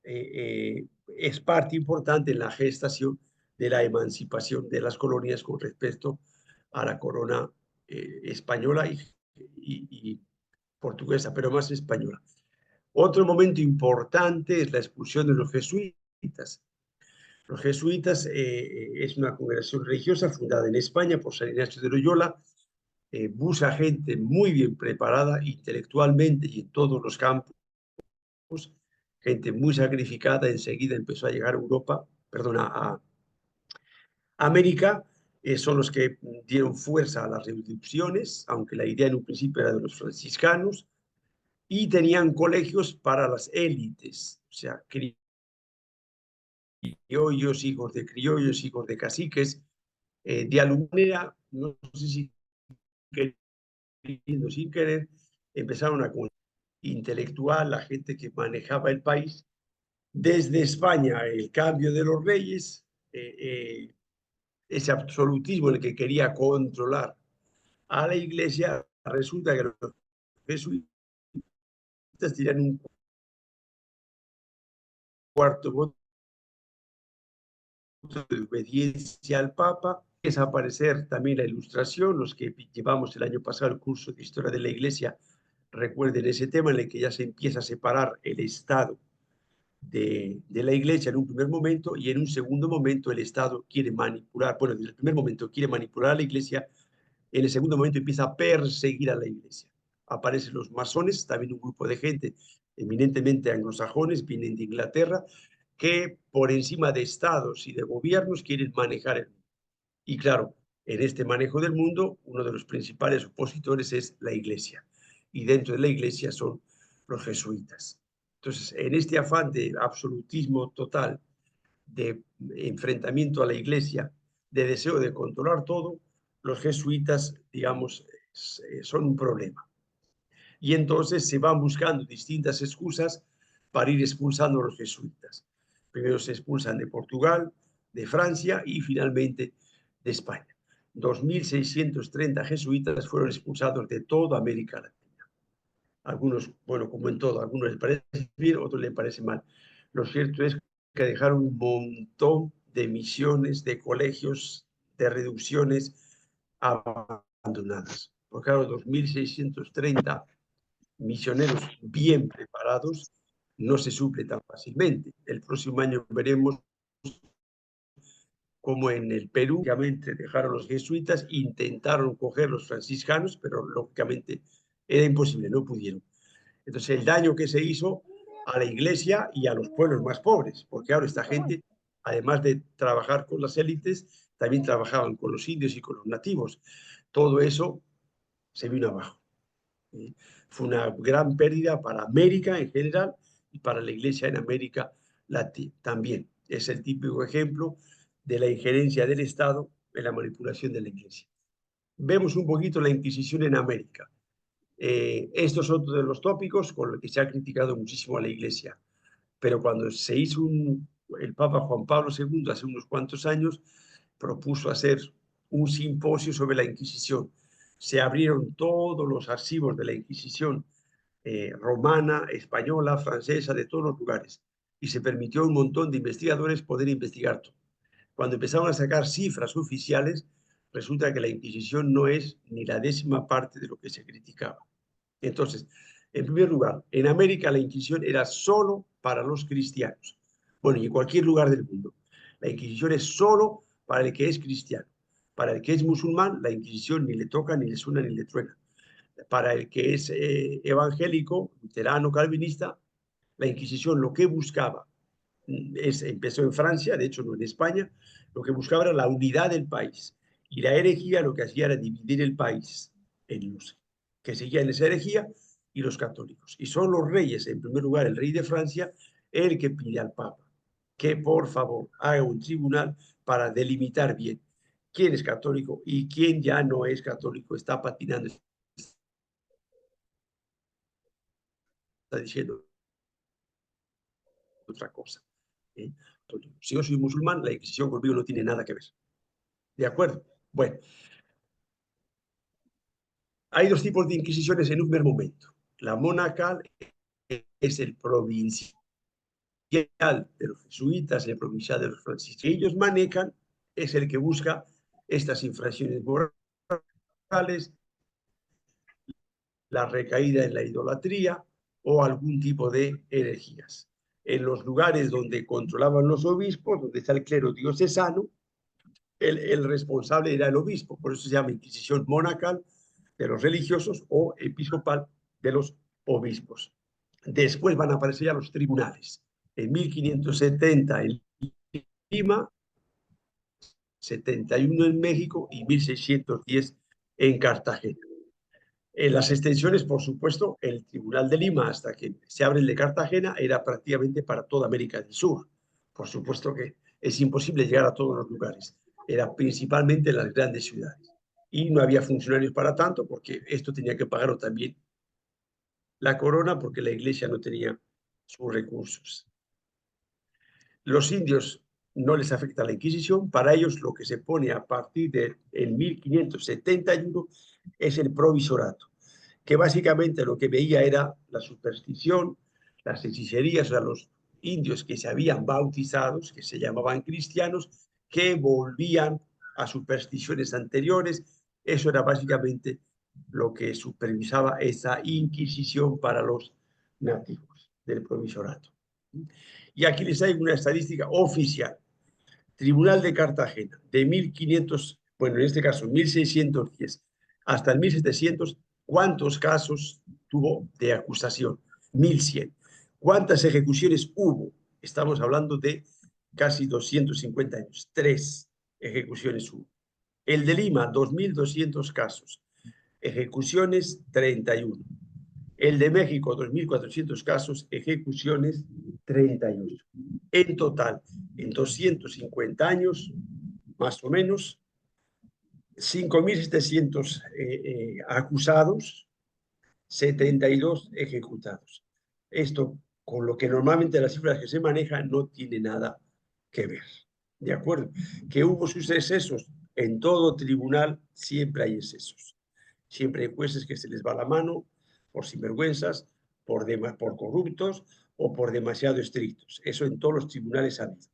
es parte importante en la gestación de la emancipación de las colonias con respecto a la corona española y portuguesa, pero más española. Otro momento importante es la expulsión de los jesuitas. Los jesuitas es una congregación religiosa fundada en España por San Ignacio de Loyola, busca gente muy bien preparada intelectualmente y en todos los campos, gente muy sacrificada. Enseguida empezó a llegar a Europa, perdona, a América. Son los que dieron fuerza a las reducciones, aunque la idea en un principio era de los franciscanos, y tenían colegios para las élites, o sea, criollos, hijos de criollos, hijos de caciques, de alguna manera, no sé si queriendo, sin querer, empezaron a intelectual, la gente que manejaba el país. Desde España, el cambio de los reyes, ese absolutismo en el que quería controlar a la iglesia, resulta que los jesuitas tiran un cuarto voto de obediencia al Papa. Es aparecer también la Ilustración. Los que llevamos el año pasado el curso de Historia de la Iglesia, recuerden ese tema en el que ya se empieza a separar el Estado de la Iglesia en un primer momento, y en un segundo momento el Estado quiere manipular, bueno, en el primer momento quiere manipular a la Iglesia, en el segundo momento empieza a perseguir a la Iglesia. Aparecen los masones, también un grupo de gente eminentemente anglosajones, vienen de Inglaterra, que por encima de estados y de gobiernos quieren manejar el mundo. Y claro, en este manejo del mundo, uno de los principales opositores es la Iglesia. Y dentro de la Iglesia son los jesuitas. Entonces, en este afán de absolutismo total, de enfrentamiento a la Iglesia, de deseo de controlar todo, los jesuitas, digamos, son un problema. Y entonces se van buscando distintas excusas para ir expulsando a los jesuitas. Primero se expulsan de Portugal, de Francia y finalmente de España. 2.630 jesuitas fueron expulsados de toda América Latina. Algunos, bueno, como en todo, a algunos les parece bien, a otros les parece mal. Lo cierto es que dejaron un montón de misiones, de colegios, de reducciones abandonadas. Porque claro, 2.630 misioneros bien preparados no se suple tan fácilmente. El próximo año veremos cómo en el Perú, obviamente dejaron los jesuitas, intentaron coger los franciscanos, pero lógicamente era imposible, no pudieron. Entonces el daño que se hizo a la iglesia y a los pueblos más pobres, porque ahora esta gente, además de trabajar con las élites, también trabajaban con los indios y con los nativos. Todo eso se vino abajo. Fue una gran pérdida para América en general y para la iglesia en América Latina también. Es el típico ejemplo de la injerencia del Estado en la manipulación de la iglesia. Vemos un poquito la Inquisición en América. Estos son otro de los tópicos con los que se ha criticado muchísimo a la iglesia. Pero cuando se hizo el Papa Juan Pablo II hace unos cuantos años, propuso hacer un simposio sobre la Inquisición. Se abrieron todos los archivos de la Inquisición romana, española, francesa, de todos los lugares. Y se permitió a un montón de investigadores poder investigar todo. Cuando empezaron a sacar cifras oficiales, resulta que la Inquisición no es ni la 10ª parte de lo que se criticaba. Entonces, en primer lugar, en América la Inquisición era solo para los cristianos. Bueno, y en cualquier lugar del mundo. La Inquisición es solo para el que es cristiano. Para el que es musulmán, la Inquisición ni le toca, ni le suena, ni le truena. Para el que es evangélico, luterano, calvinista, la Inquisición lo que buscaba empezó en Francia, de hecho no en España, lo que buscaba era la unidad del país. Y la herejía lo que hacía era dividir el país en los que seguían esa herejía y los católicos. Y son los reyes, en primer lugar el rey de Francia, el que pide al Papa que por favor haga un tribunal para delimitar bien quién es católico y quién ya no es católico, está patinando, está diciendo otra cosa. Si yo soy musulmán, la Inquisición conmigo no tiene nada que ver. ¿De acuerdo? Bueno, hay dos tipos de inquisiciones en un primer momento. La monacal es el provincial de los jesuitas, el provincial de los franciscanos. Ellos manejan, es el que busca estas infracciones morales, la recaída en la idolatría o algún tipo de herejías. En los lugares donde controlaban los obispos, donde está el clero diocesano, el responsable era el obispo, por eso se llama Inquisición monacal de los religiosos o episcopal de los obispos. Después van a aparecer ya los tribunales. En 1570 en Lima, 71 en México y 1610 en Cartagena. En las extensiones, por supuesto, el Tribunal de Lima, hasta que se abre el de Cartagena, era prácticamente para toda América del Sur. Por supuesto que es imposible llegar a todos los lugares. Era principalmente en las grandes ciudades. Y no había funcionarios para tanto, porque esto tenía que pagarlo también la corona, porque la iglesia no tenía sus recursos. Los indios no les afecta la Inquisición. Para ellos lo que se pone a partir del 1571 es el provisorato, que básicamente lo que veía era la superstición, las hechicerías, o sea, los indios que se habían bautizado, que se llamaban cristianos, que volvían a supersticiones anteriores. Eso era básicamente lo que supervisaba esa Inquisición para los nativos del provisorato. Y aquí les traigo una estadística oficial. Tribunal de Cartagena, de 1500, bueno, en este caso 1610 hasta el 1700, ¿cuántos casos tuvo de acusación? 1100. ¿Cuántas ejecuciones hubo? Estamos hablando de casi 250 años. 3 ejecuciones hubo. El de Lima, 2200 casos. Ejecuciones, 31. El de México, 2.400 casos, ejecuciones, 38. En total, en 250 años, más o menos, 5.700 acusados, 72 ejecutados. Esto, con lo que normalmente las cifras que se manejan, no tiene nada que ver. ¿De acuerdo? Que hubo sus excesos. En todo tribunal siempre hay excesos. Siempre hay jueces que se les va la mano por sinvergüenzas, por corruptos o por demasiado estrictos. Eso en todos los tribunales ha habido.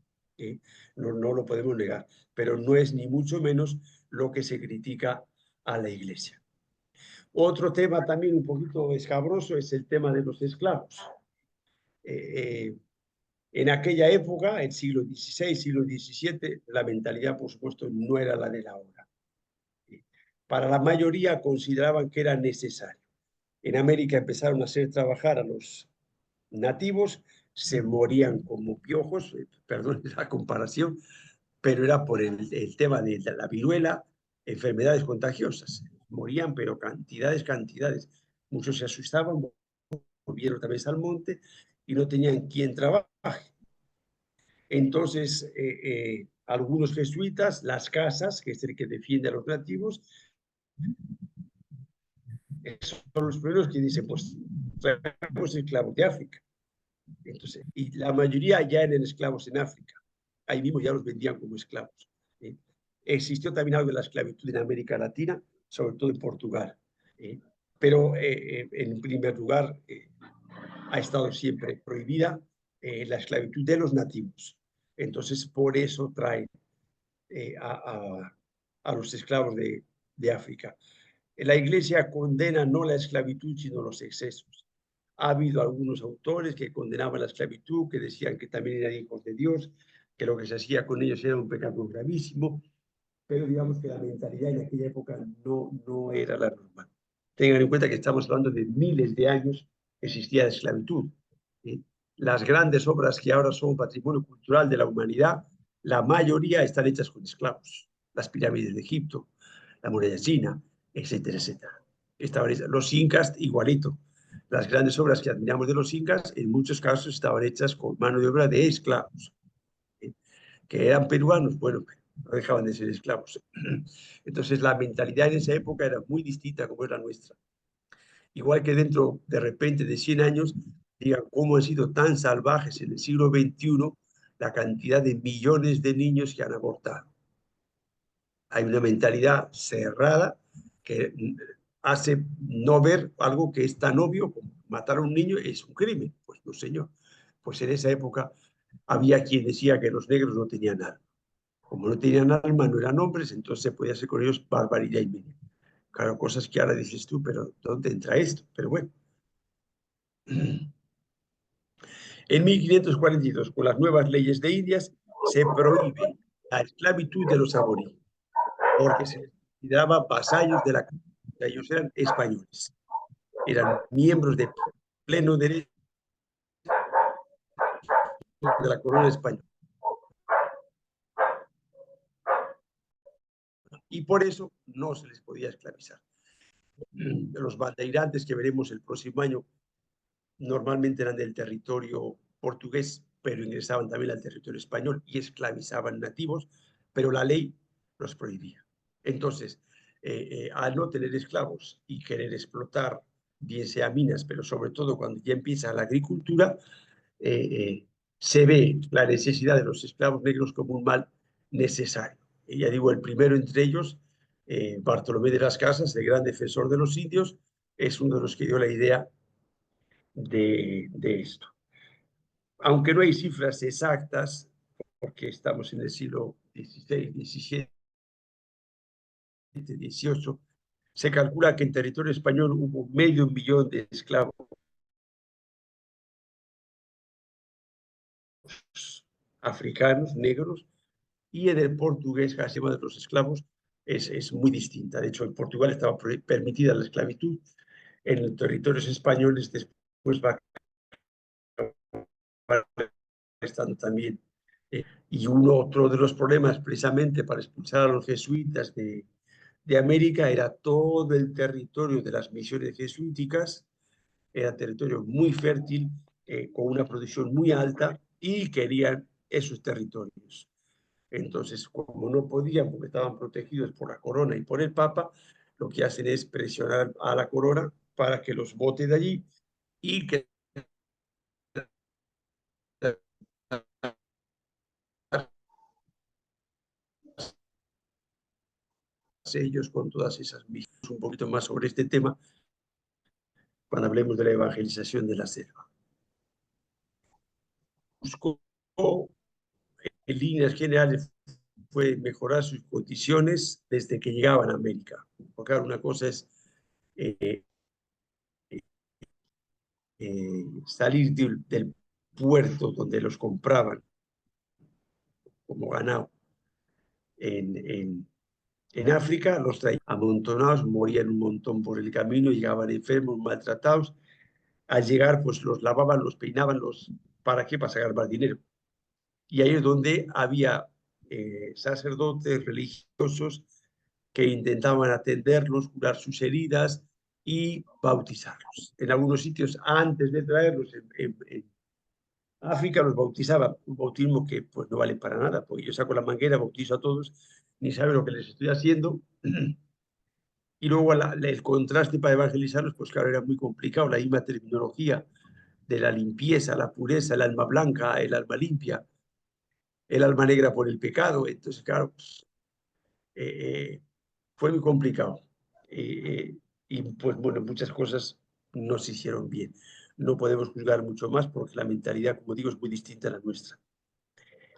No lo podemos negar. Pero no es ni mucho menos lo que se critica a la Iglesia. Otro tema también un poquito escabroso es el tema de los esclavos. En aquella época, el siglo XVI, siglo XVII, la mentalidad, por supuesto, no era la de la hora. Para la mayoría consideraban que era necesario. En América empezaron a hacer trabajar a los nativos, se morían como piojos, perdón la comparación, pero era por el tema de la viruela, enfermedades contagiosas. Morían, pero cantidades. Muchos se asustaban, volvieron otra vez al monte y no tenían quien trabaje. Entonces, algunos jesuitas, las casas, que es el que defiende a los nativos, son los primeros que dicen, pues, traemos esclavos de África. Entonces, y la mayoría ya eran esclavos en África. Ahí mismo ya los vendían como esclavos. Existió también algo de la esclavitud en América Latina, sobre todo en Portugal. Pero en primer lugar, ha estado siempre prohibida la esclavitud de los nativos. Entonces, por eso traen a los esclavos de África. La Iglesia condena no la esclavitud, sino los excesos. Ha habido algunos autores que condenaban la esclavitud, que decían que también eran hijos de Dios, que lo que se hacía con ellos era un pecado gravísimo, pero digamos que la mentalidad en aquella época no era la normal. Tengan en cuenta que estamos hablando de miles de años que existía la esclavitud. Las grandes obras que ahora son patrimonio cultural de la humanidad, la mayoría están hechas con esclavos. Las pirámides de Egipto, la muralla china, etcétera, etcétera. Los incas, igualito. Las grandes obras que admiramos de los incas, en muchos casos estaban hechas con mano de obra de esclavos. Que eran peruanos, bueno, no dejaban de ser esclavos. Entonces la mentalidad en esa época era muy distinta como es la nuestra. Igual que dentro, de repente, de 100 años, digan cómo han sido tan salvajes en el siglo XXI la cantidad de millones de niños que han abortado. Hay una mentalidad cerrada que hace no ver algo que es tan obvio como matar a un niño es un crimen. Pues no, señor. Pues en esa época había quien decía que los negros no tenían alma. Como no tenían alma, no eran hombres, entonces se podía hacer con ellos barbaridad y media. Claro, cosas que ahora dices tú, pero ¿dónde entra esto? Pero bueno. En 1542, con las nuevas leyes de Indias, se prohíbe la esclavitud de los aborígenes, porque se les consideraba vasallos de la corona. Ellos eran españoles, eran miembros de pleno derecho de la corona española. Y por eso no se les podía esclavizar. Los bandeirantes que veremos el próximo año normalmente eran del territorio portugués, pero ingresaban también al territorio español y esclavizaban nativos, pero la ley los prohibía. Entonces, al no tener esclavos y querer explotar, bien sea minas, pero sobre todo cuando ya empieza la agricultura, se ve la necesidad de los esclavos negros como un mal necesario. Y ya digo, el primero entre ellos, Bartolomé de las Casas, el gran defensor de los indios, es uno de los que dio la idea de esto. Aunque no hay cifras exactas, porque estamos en el siglo XVI, XVII, XVIII, se calcula que en territorio español hubo 500.000 de esclavos africanos, negros, y en el portugués, casi de los esclavos es muy distinta. De hecho, en Portugal estaba permitida la esclavitud, en los territorios españoles después va estando también. Y otro de los problemas precisamente para expulsar a los jesuitas de América era todo el territorio de las misiones jesuíticas, era territorio muy fértil, con una producción muy alta, y querían esos territorios. Entonces, como no podían porque estaban protegidos por la corona y por el papa, lo que hacen es presionar a la corona para que los vote de allí y que ellos con todas esas misiones. Un poquito más sobre este tema cuando hablemos de la evangelización de la selva. Buscó en líneas generales fue mejorar sus condiciones desde que llegaban a América. Porque claro, una cosa es eh, salir del puerto donde los compraban como ganado en África, los traían amontonados, morían un montón por el camino, llegaban enfermos, maltratados. Al llegar, pues los lavaban, los peinaban, ¿para qué? Para sacar más dinero. Y ahí es donde había sacerdotes religiosos que intentaban atenderlos, curar sus heridas y bautizarlos. En algunos sitios, antes de traerlos en África, los bautizaban, un bautismo que pues no vale para nada, porque yo saco la manguera, bautizo a todos, ni saben lo que les estoy haciendo. Y luego el contraste para evangelizarlos, pues claro, era muy complicado, la misma terminología de la limpieza, la pureza, el alma blanca, el alma limpia, el alma negra por el pecado. Entonces, claro, pues, fue muy complicado. Y pues bueno, muchas cosas no se hicieron bien. No podemos juzgar mucho más porque la mentalidad, como digo, es muy distinta a la nuestra.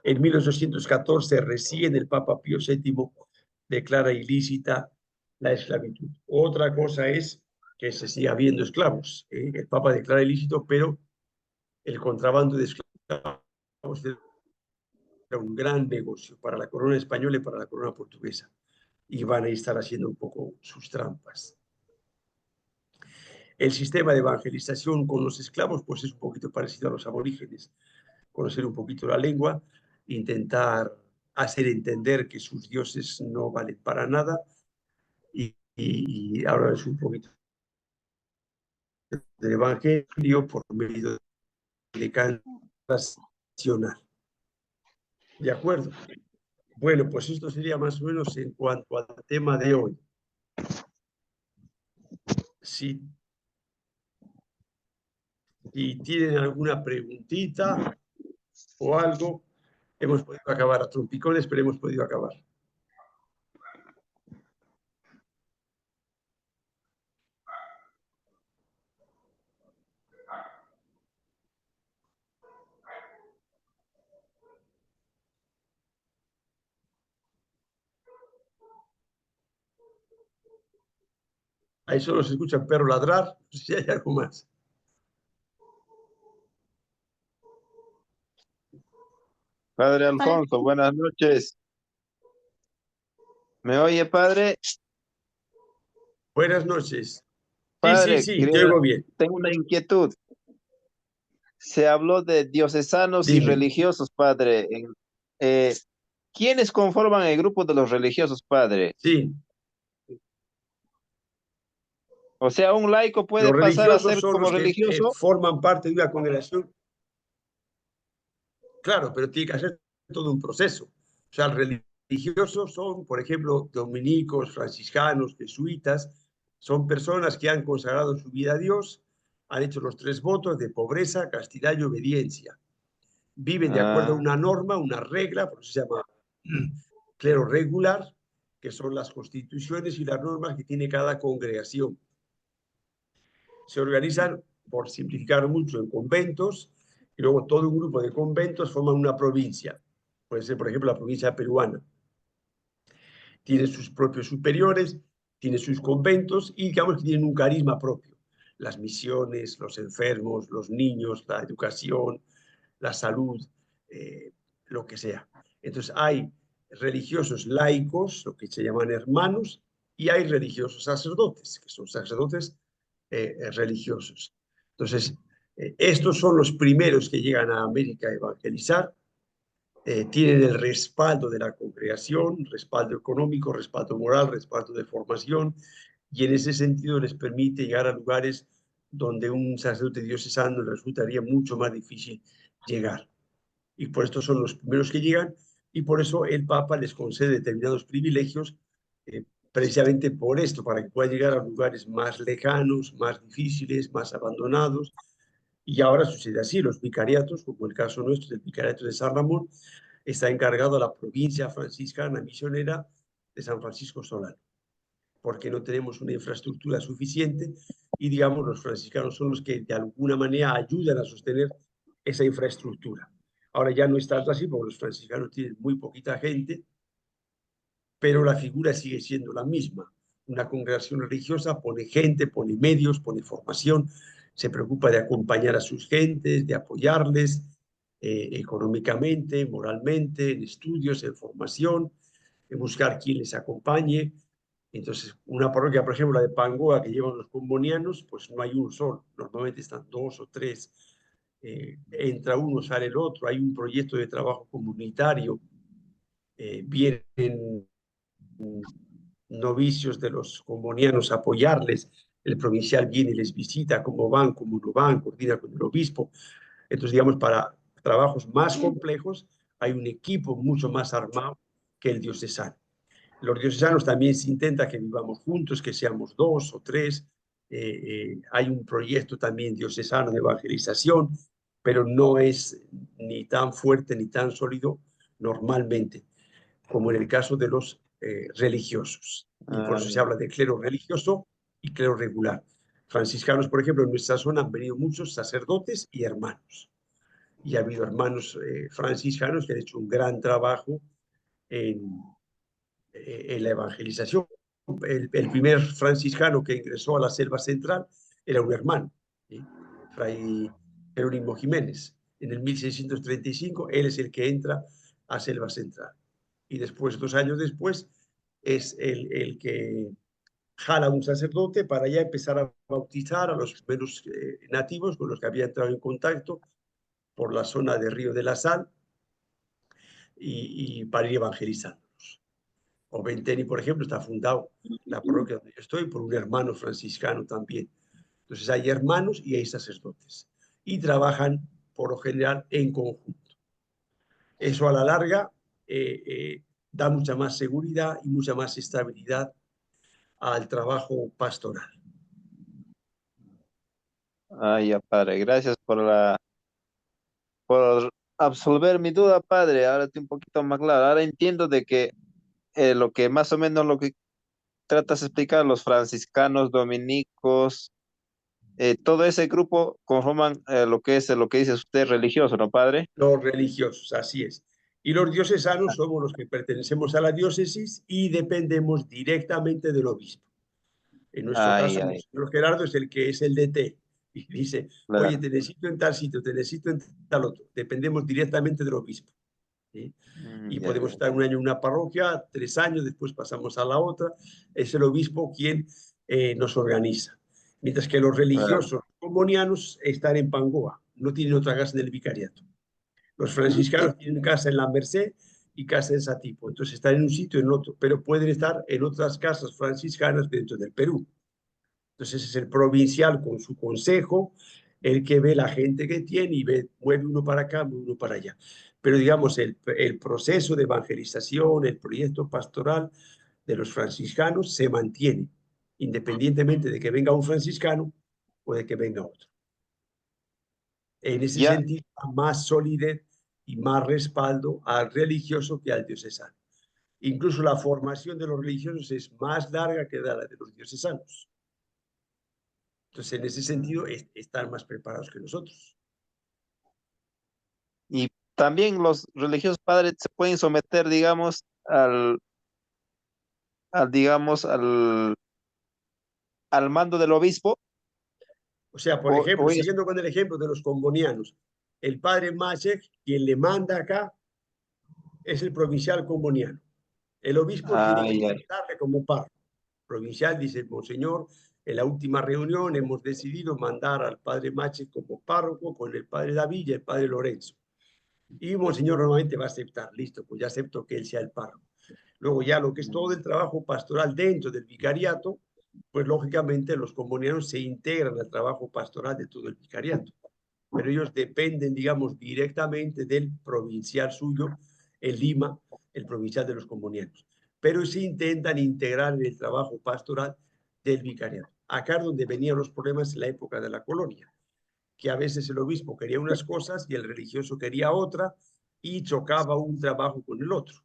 En 1814, recién el Papa Pío VII declara ilícita la esclavitud. Otra cosa es que se siga viendo esclavos. El Papa declara ilícito, pero el contrabando de esclavos era un gran negocio para la corona española y para la corona portuguesa. Y van a estar haciendo un poco sus trampas. El sistema de evangelización con los esclavos pues es un poquito parecido a los aborígenes. Conocer un poquito la lengua, intentar hacer entender que sus dioses no valen para nada y ahora es un poquito del evangelio por medio de canto racional. ¿De acuerdo? Bueno, pues esto sería más o menos en cuanto al tema de hoy. Si tienen alguna preguntita o algo, hemos podido acabar a trompicones, pero hemos podido acabar. Ahí solo se escucha perro ladrar, no sé si hay algo más. Padre Alfonso, buenas noches. ¿Me oye, padre? Buenas noches. Padre, Sí, te oigo bien. tengo una inquietud. Se habló de diocesanos y Dime. religiosos, padre. Eh, ¿Quiénes conforman el grupo de los religiosos, padre? Sí, O sea, ¿un laico puede los pasar a religiosos ser son como los que religioso? forman parte de una congregación. Claro, pero tiene que hacer todo un proceso. O sea, religiosos son, por ejemplo, dominicos, franciscanos, jesuitas, son personas que han consagrado su vida a Dios, han hecho los 3 votos de pobreza, castidad y obediencia. Viven de acuerdo a Ah, una norma, una regla, por eso se llama clero regular, que son las constituciones y las normas que tiene cada congregación. Se organizan, por simplificar mucho, en conventos, y luego todo un grupo de conventos forman una provincia. Puede ser, por ejemplo, la provincia peruana. Tiene sus propios superiores, tiene sus conventos y digamos que tienen un carisma propio. Las misiones, los enfermos, los niños, la educación, la salud, lo que sea. Entonces hay religiosos laicos, lo que se llaman hermanos, y hay religiosos sacerdotes, que son sacerdotes religiosos. Entonces, estos son los primeros que llegan a América a evangelizar, tienen el respaldo de la congregación, respaldo económico, respaldo moral, respaldo de formación, y en ese sentido les permite llegar a lugares donde un sacerdote diocesano resultaría mucho más difícil llegar. Y por esto son los primeros que llegan, y por eso el Papa les concede determinados privilegios, precisamente por esto, para que puedan llegar a lugares más lejanos, más difíciles, más abandonados. Y ahora sucede así, los vicariatos, como el caso nuestro del vicariato de San Ramón, está encargado a la provincia franciscana misionera de San Francisco Solano, porque no tenemos una infraestructura suficiente y, digamos, los franciscanos son los que de alguna manera ayudan a sostener esa infraestructura. Ahora ya no es tanto así, porque los franciscanos tienen muy poquita gente, pero la figura sigue siendo la misma. Una congregación religiosa pone gente, pone medios, pone formación, se preocupa de acompañar a sus gentes, de apoyarles económicamente, moralmente, en estudios, en formación, en buscar quien les acompañe. Entonces, una parroquia, por ejemplo, la de Pangoa, que llevan los combonianos, pues no hay uno solo, normalmente están dos o tres. Entra uno, sale el otro, hay un proyecto de trabajo comunitario, vienen novicios de los combonianos a apoyarles, el provincial viene y les visita cómo van, cómo no van, coordina con el obispo. Entonces, digamos, para trabajos más complejos hay un equipo mucho más armado que el diocesano. Los diocesanos también se intenta que vivamos juntos, que seamos dos o tres. Hay un proyecto también diocesano de evangelización, pero no es ni tan fuerte ni tan sólido normalmente como en el caso de los religiosos. Y por eso se habla de clero religioso y clero regular. Franciscanos, por ejemplo, en nuestra zona han venido muchos sacerdotes y hermanos. Y ha habido hermanos franciscanos que han hecho un gran trabajo en la evangelización. El primer franciscano que ingresó a la selva central era un hermano, ¿sí? Fray Jerónimo Jiménez. En el 1635, él es el que entra a selva central. Y después, 2 años después, es el que jala a un sacerdote para ya empezar a bautizar a los primeros nativos con los que había entrado en contacto por la zona de Río de la Sal y para ir evangelizando. O Venteni, por ejemplo, está fundado la parroquia donde yo estoy por un hermano franciscano también. Entonces hay hermanos y hay sacerdotes. Y trabajan, por lo general, en conjunto. Eso a la larga da mucha más seguridad y mucha más estabilidad al trabajo pastoral. Ay, ya, padre, gracias por absolver mi duda, padre. Ahora estoy un poquito más claro. Ahora entiendo de que lo que más o menos lo que tratas de explicar, los franciscanos, dominicos, todo ese grupo conforman lo que dice usted religioso, ¿no, padre? Los religiosos, así es. Y los diocesanos somos los que pertenecemos a la diócesis y dependemos directamente del obispo. En nuestro Ay, caso, ay, Monseñor Gerardo es el que es el DT y dice, oye, claro. te necesito en tal sitio, te necesito en tal otro. Dependemos directamente del obispo, ¿sí? Y Ya, podemos estar un año en una parroquia, 3 años, después pasamos a la otra. Es el obispo quien nos organiza. Mientras que los claro. religiosos combonianos están en Pangoa, no tienen otra casa en el vicariato. Los Y- franciscanos tienen casa en la Merced y casa en Satipo, entonces están en un sitio y en otro, pero pueden estar en otras casas franciscanas dentro del Perú. Entonces es el provincial con su consejo, el que ve la gente que tiene y ve, mueve uno para acá, mueve uno para allá. Pero digamos, el proceso de evangelización, el proyecto pastoral de los franciscanos se mantiene, independientemente de que venga un franciscano o de que venga otro. En ese ya, sentido, más solidez y más respaldo al religioso que al diocesano. Incluso la formación de los religiosos es más larga que la de los diocesanos. Entonces, en ese sentido, están más preparados que nosotros. y también los religiosos padres se pueden someter, digamos, al mando del obispo. O sea, por O, ejemplo, o ellos- siguiendo con el ejemplo de los combonianos, el padre Machek, quien le manda acá, es el provincial comboniano. El obispo tiene que ay, ay, aceptarle como párroco. Provincial dice, Monseñor, en la última reunión hemos decidido mandar al padre Machek como párroco con el padre David y el padre Lorenzo. Y Monseñor normalmente va a aceptar, listo, pues ya acepto que él sea el párroco. Luego ya lo que es todo el trabajo pastoral dentro del vicariato, pues lógicamente los combonianos se integran al trabajo pastoral de todo el vicariato, pero ellos dependen, digamos, directamente del provincial suyo en Lima, el provincial de los combonianos. Pero se intentan integrar en el trabajo pastoral del vicariato. Acá es donde venían los problemas en la época de la colonia, que a veces el obispo quería unas cosas y el religioso quería otra y chocaba un trabajo con el otro.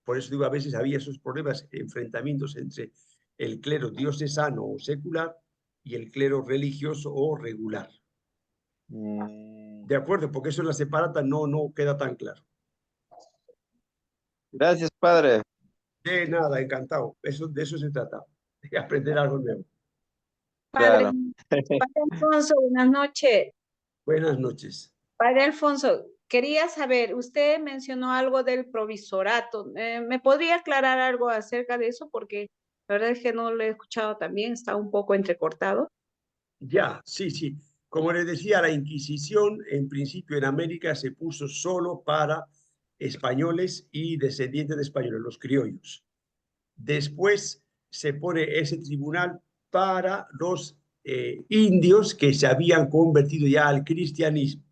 Por eso digo, a veces había esos problemas, enfrentamientos entre el clero diocesano o secular y el clero religioso o regular. De acuerdo, porque eso en la separata no queda tan claro. Gracias, padre. De nada, encantado. De eso se trata, de aprender algo nuevo. Padre, Claro. Padre Alfonso, buenas noches. Buenas noches. Padre Alfonso, quería saber, usted mencionó algo del provisorato. ¿Me podría aclarar algo acerca de eso? Porque la verdad es que no lo he escuchado también, está un poco entrecortado. Ya, sí, sí. Como les decía, la Inquisición en principio en América se puso solo para españoles y descendientes de españoles, los criollos. Después se pone ese tribunal para los indios que se habían convertido ya al cristianismo.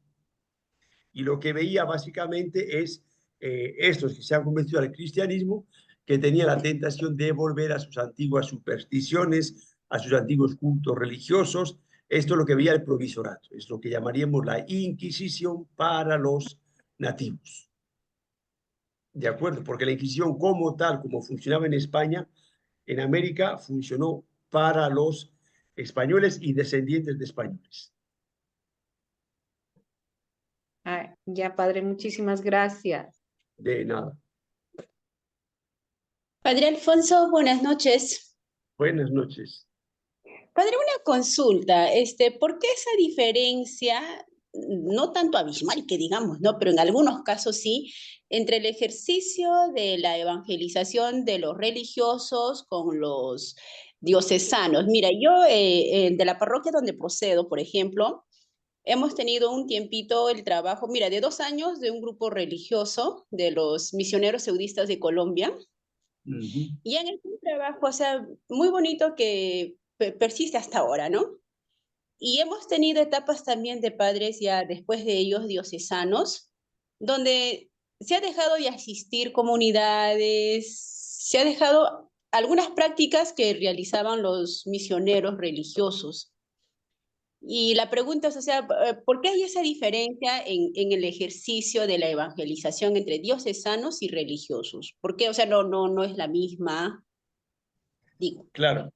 Y lo que veía básicamente es estos que se han convertido al cristianismo, que tenían la tentación de volver a sus antiguas supersticiones, a sus antiguos cultos religiosos. Esto es lo que veía el provisorato, es lo que llamaríamos la Inquisición para los nativos. ¿De acuerdo? Porque la Inquisición como tal, como funcionaba en España, en América funcionó para los españoles y descendientes de españoles. Ah, ya, padre, muchísimas gracias. De nada. Padre Alfonso, buenas noches. Buenas noches. Padre, una consulta, ¿por qué esa diferencia, no tanto abismal que digamos, ¿no? Pero en algunos casos sí, entre el ejercicio de la evangelización de los religiosos con los diocesanos? Mira, yo de la parroquia donde procedo, por ejemplo, hemos tenido un tiempito el trabajo, mira, de 2 años de un grupo religioso de los misioneros seudistas de Colombia. Y en el trabajo, o sea, muy bonito que persiste hasta ahora, ¿no? Y hemos tenido etapas también de padres ya después de ellos diocesanos, donde se ha dejado de asistir comunidades, se ha dejado algunas prácticas que realizaban los misioneros religiosos. Y la pregunta es, o sea, ¿por qué hay esa diferencia en el ejercicio de la evangelización entre diocesanos y religiosos? ¿Por qué? O sea, no es la misma, digo. Claro,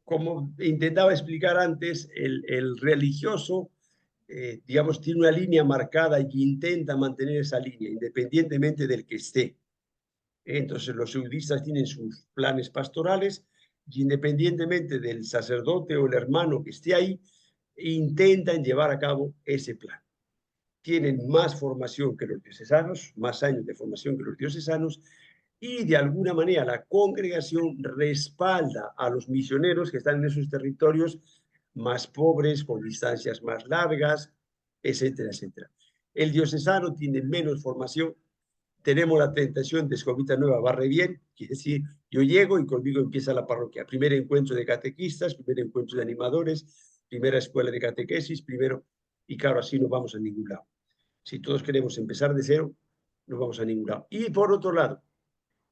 como intentaba explicar antes, el religioso, digamos, tiene una línea marcada y intenta mantener esa línea, independientemente del que esté. Entonces, los seudistas tienen sus planes pastorales y independientemente del sacerdote o el hermano que esté ahí, intentan llevar a cabo ese plan. Tienen más formación que los diocesanos, más años de formación que los diocesanos, y de alguna manera la congregación respalda a los misioneros que están en esos territorios más pobres, con distancias más largas, etcétera, etcétera. El diocesano tiene menos formación. Tenemos la tentación de Escobita Nueva barre bien, quiere decir, yo llego y conmigo empieza la parroquia. Primer encuentro de catequistas, primer encuentro de animadores, primera escuela de catequesis, primero, y claro, así no vamos a ningún lado. Si todos queremos empezar de cero, no vamos a ningún lado. Y por otro lado,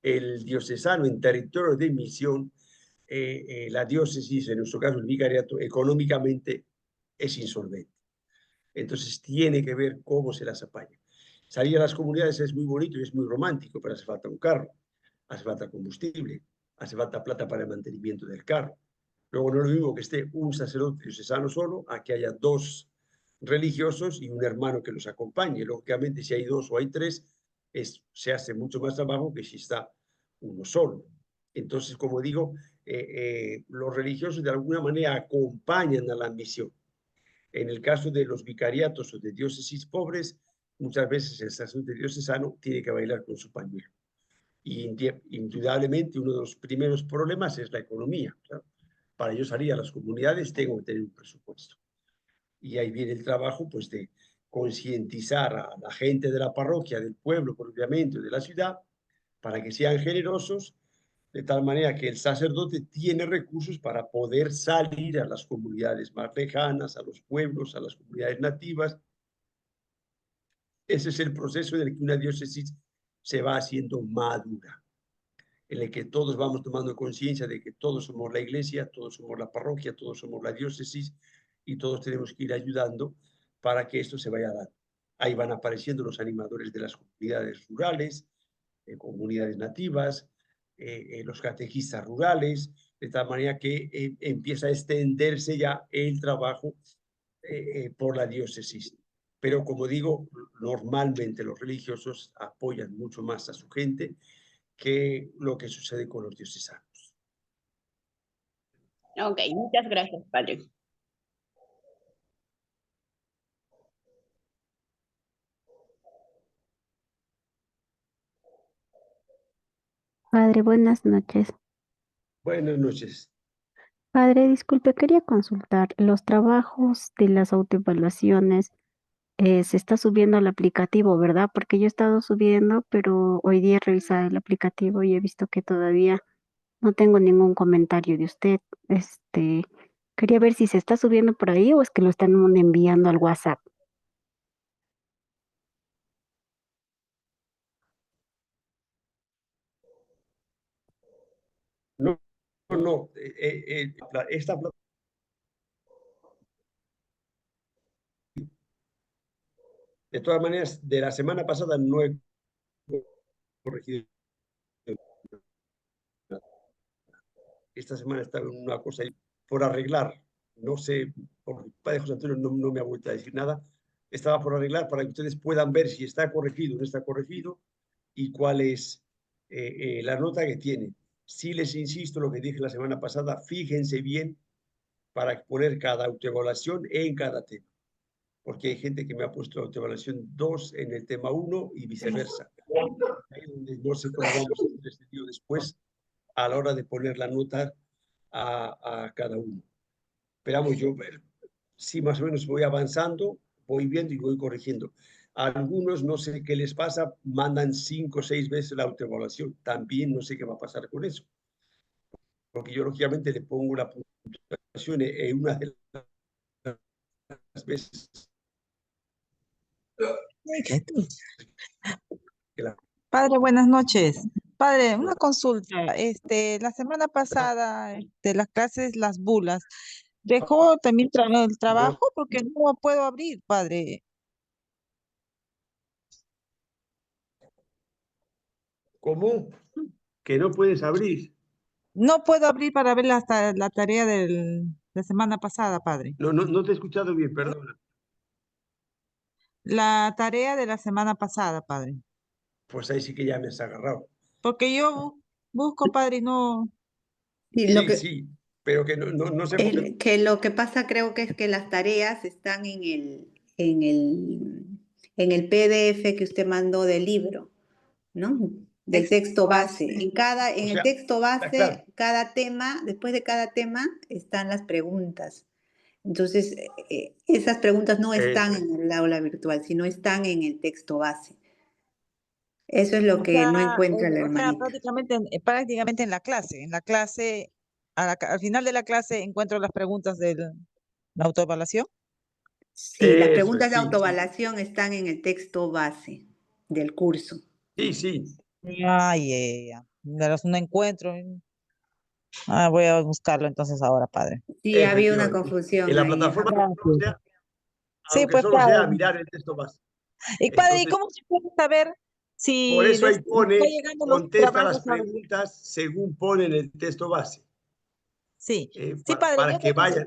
el diocesano en territorio de misión, la diócesis, en nuestro caso el vicariato, económicamente es insolvente. Entonces tiene que ver cómo se las apaña. Salir a las comunidades es muy bonito y es muy romántico, pero hace falta un carro, hace falta combustible, hace falta plata para el mantenimiento del carro. Luego no es lo mismo que esté un sacerdote diocesano solo a que haya 2 religiosos y un hermano que los acompañe. Lógicamente, si hay 2 o hay 3, se hace mucho más trabajo que si está uno solo. Entonces, como digo, los religiosos de alguna manera acompañan a la misión. En el caso de los vicariatos o de diócesis pobres, muchas veces el sacerdote diocesano tiene que bailar con su pañuelo. Y indudablemente uno de los primeros problemas es la economía. Claro. Para yo salir a las comunidades tengo que tener un presupuesto. Y ahí viene el trabajo pues, de concientizar a la gente de la parroquia, del pueblo propiamente, de la ciudad, para que sean generosos, de tal manera que el sacerdote tiene recursos para poder salir a las comunidades más lejanas, a los pueblos, a las comunidades nativas. Ese es el proceso en el que una diócesis se va haciendo madura, en el que todos vamos tomando conciencia de que todos somos la iglesia, todos somos la parroquia, todos somos la diócesis y todos tenemos que ir ayudando para que esto se vaya dando. Ahí van apareciendo los animadores de las comunidades rurales, comunidades nativas, los catequistas rurales, de tal manera que empieza a extenderse ya el trabajo por la diócesis. Pero como digo, normalmente los religiosos apoyan mucho más a su gente que lo que sucede con los diocesanos. Ok, muchas gracias, padre. Padre, buenas noches. Buenas noches. Padre, disculpe, quería consultar los trabajos de las autoevaluaciones. Se está subiendo al aplicativo, ¿verdad? Porque yo he estado subiendo, pero hoy día he revisado el aplicativo y he visto que todavía no tengo ningún comentario de usted. Quería ver si se está subiendo por ahí o es que lo están enviando al WhatsApp. No, no, esta de todas maneras, de la semana pasada no he corregido. Esta semana estaba en una cosa por arreglar. No sé, por Padre José Antonio no me ha vuelto a decir nada. Estaba por arreglar para que ustedes puedan ver si está corregido o no está corregido y cuál es la nota que tiene. Sí les insisto lo que dije la semana pasada, fíjense bien para poner cada autoevaluación en cada tema. Porque hay gente que me ha puesto autoevaluación 2 en el tema 1 y viceversa. Ahí donde no sé cómo vamos a hacer este tío después a la hora de poner la nota a cada uno. Pero vamos, yo sí más o menos voy avanzando, voy viendo y voy corrigiendo. A algunos no sé qué les pasa, mandan 5 o 6 veces la autoevaluación. También no sé qué va a pasar con eso. Porque yo lógicamente le pongo la puntuación en una de las veces que la... Padre, buenas noches. Padre, una consulta. La semana pasada, de las clases, las bulas, ¿dejó también el trabajo? Porque no puedo abrir, padre. ¿Cómo? Que no puedes abrir. No puedo abrir para ver la tarea de la semana pasada, padre. No te he escuchado bien, perdona. La tarea de la semana pasada, padre. Pues ahí sí que ya me has agarrado. Porque yo busco, padre, y no. Y lo Sí, que, sí, pero que no sé por qué. que lo que pasa creo que es que las tareas están en el PDF que usted mandó del libro, ¿no? Del texto base. En O el sea, texto claro, base, cada tema, después de cada tema, están las preguntas. Entonces, esas preguntas no están eso es. en el aula virtual, sino están en el texto base. Eso es lo O que sea, no encuentra la hermanita. prácticamente en la clase, al final de la clase encuentro las preguntas de la autoevaluación. Sí, las Eso preguntas es, de sí, sí. autoevaluación están en el texto base del curso. Sí, sí. Ay, de los no encuentro. Voy a buscarlo entonces ahora, padre. Sí, había una Efectivamente. En confusión la ahí. plataforma, Gracias. Sí, aunque pues solo sea padre. mirar el texto base. Y padre, ¿y Entonces, cómo se puede saber por si eso ahí está pone, llegando los contesta las trabajos a... preguntas según pone en el texto base, Sí, sí, padre, para yo que entonces, vayan.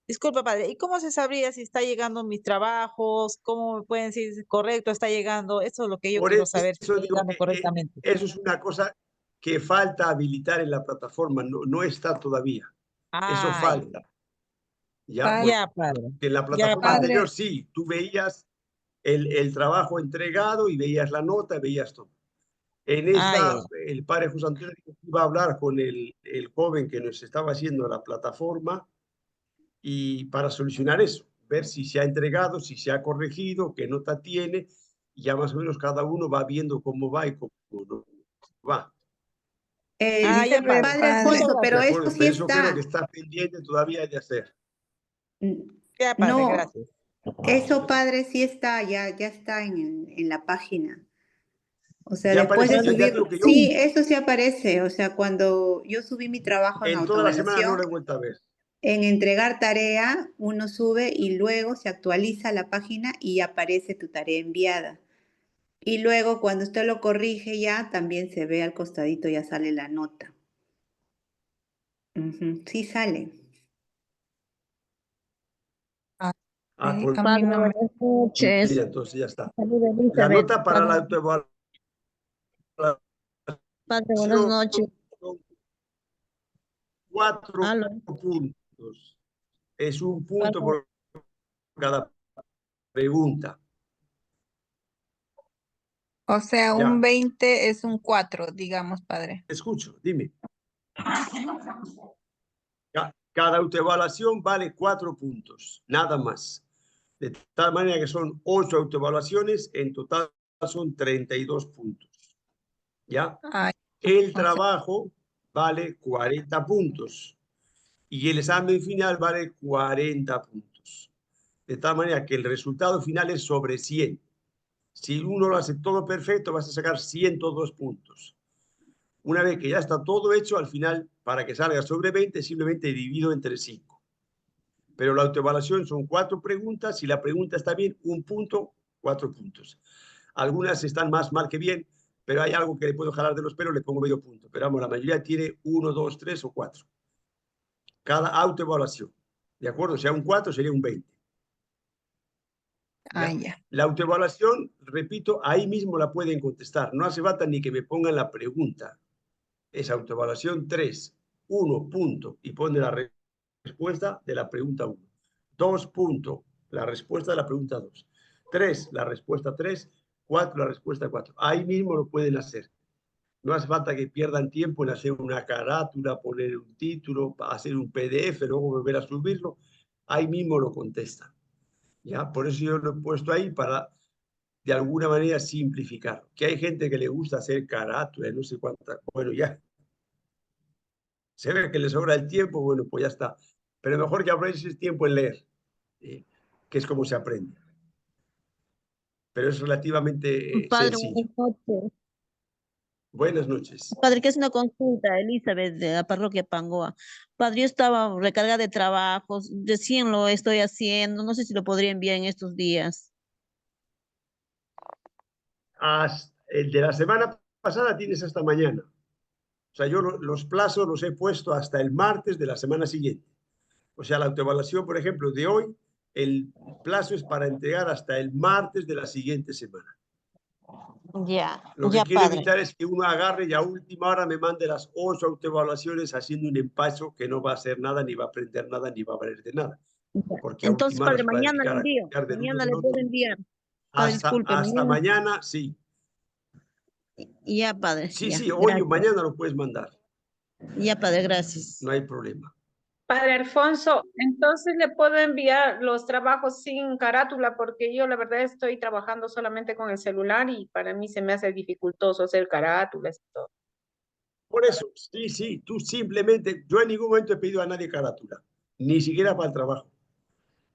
disculpa, padre, ¿y cómo se sabría si está llegando mis trabajos? ¿Cómo me pueden decir si es correcto, está llegando? Eso es lo que yo Por quiero saber, si eso está digo llegando que correctamente. eso es una cosa que falta habilitar en la plataforma, no está todavía. Eso Ay, falta. Ya, porque ya, padre. en la Ya, plataforma padre. anterior sí, tú veías el trabajo entregado y veías la nota, veías todo. En Ay, esta, el padre José Antonio iba a hablar con el joven que nos estaba haciendo la plataforma y para solucionar eso, ver si se ha entregado, si se ha corregido, qué nota tiene, y ya más o menos cada uno va viendo cómo va y cómo no va. Ya, Dice pues, padre muchas Alfonso, ¿De pero gracias. eso acuerdo? sí Pero eso creo que está. está pendiente todavía de hacer. Ya, padre, No, gracias. eso padre sí está, ya está en la página. O sea, Ya después de aparece, ya subir, digo que yo sí, eso sí aparece. O sea, cuando yo subí mi trabajo en en toda la semana no autoevaluación, lo he vuelto a ver. en entregar tarea, uno sube y luego se actualiza la página y aparece tu tarea enviada. Y luego cuando usted lo corrige ya, también se ve al costadito, ya sale la nota. Ujú, sí sale. Ah, Ah, sí, pues a mí Padre, no me... buenas noches. mira, entonces ya está. Saludos, La Elizabeth. nota para la autoevaluación Padre, buenas noches. son 4 Aló. puntos. Es un punto Padre, por cada pregunta. O sea, un Ya, 20 es un 4, digamos, padre. te escucho, dime. Cada autoevaluación vale 4 puntos, nada más. De tal manera que son 8 autoevaluaciones, en total son 32 puntos. ¿Ya? Ay, El o sea, trabajo vale 40 puntos y el examen final vale 40 puntos. De tal manera que el resultado final es sobre 100. Si uno lo hace todo perfecto, vas a sacar 102 puntos. Una vez que ya está todo hecho, al final, para que salga sobre 20, simplemente divido entre 5. Pero la autoevaluación son 4 preguntas. Si la pregunta está bien, 1 punto, 4 puntos. Algunas están más mal que bien, pero hay algo que le puedo jalar de los pelos, le pongo medio punto. Pero vamos, la mayoría tiene 1, 2, 3 o 4. Cada autoevaluación. ¿De acuerdo? Si sea un 4, sería un 20. ¿Ya? ya. La autoevaluación, repito, ahí mismo la pueden contestar. No hace falta ni que me pongan la pregunta. Es autoevaluación 3, 1 punto, y pone la respuesta de la pregunta 1. 2 punto, la respuesta de la pregunta 2. 3, la respuesta 3. 4, la respuesta 4. Ahí mismo lo pueden hacer. No hace falta que pierdan tiempo en hacer una carátula, poner un título, hacer un PDF, luego volver a subirlo. Ahí mismo lo contestan. ¿Ya? Por eso yo lo he puesto ahí para, de alguna manera, simplificar. Que hay gente que le gusta hacer carátula, no sé cuántas. Bueno, ya. Se ve que le sobra el tiempo, bueno, pues ya está. Pero mejor que aproveches tiempo en leer, que es como se aprende. Pero es relativamente Padre, sencillo. buenas noches. Buenas noches. Padre, que es una consulta, Elizabeth, de la parroquia Pangoa. Padre, yo estaba recargada de trabajos, recién lo estoy haciendo, no sé si lo podría enviar en estos días. El de la semana pasada tienes hasta mañana. O sea, yo los plazos los he puesto hasta el martes de la semana siguiente. O sea, la autoevaluación, por ejemplo, de hoy, el plazo es para entregar hasta el martes de la siguiente semana. Ya, Lo que ya, quiero padre. evitar es que uno agarre y a última hora me mande las 8 autoevaluaciones haciendo un empacho que no va a hacer nada, ni va a aprender nada, ni va a valer de nada. Ya. Porque a Entonces, última hora padre, se va a mañana le dedicar a envío, copiar del uno mañana del le puedo otro. enviar. Padre, disculpe, Hasta mañana. mañana, sí. Ya, padre, Sí, ya, sí, hoy o gracias. mañana lo puedes mandar. Ya, padre, gracias. No hay problema. Padre Alfonso, entonces le puedo enviar los trabajos sin carátula porque yo la verdad estoy trabajando solamente con el celular y para mí se me hace dificultoso hacer carátulas y todo. Por eso, sí, sí, tú simplemente, yo en ningún momento he pedido a nadie carátula, ni siquiera para el trabajo.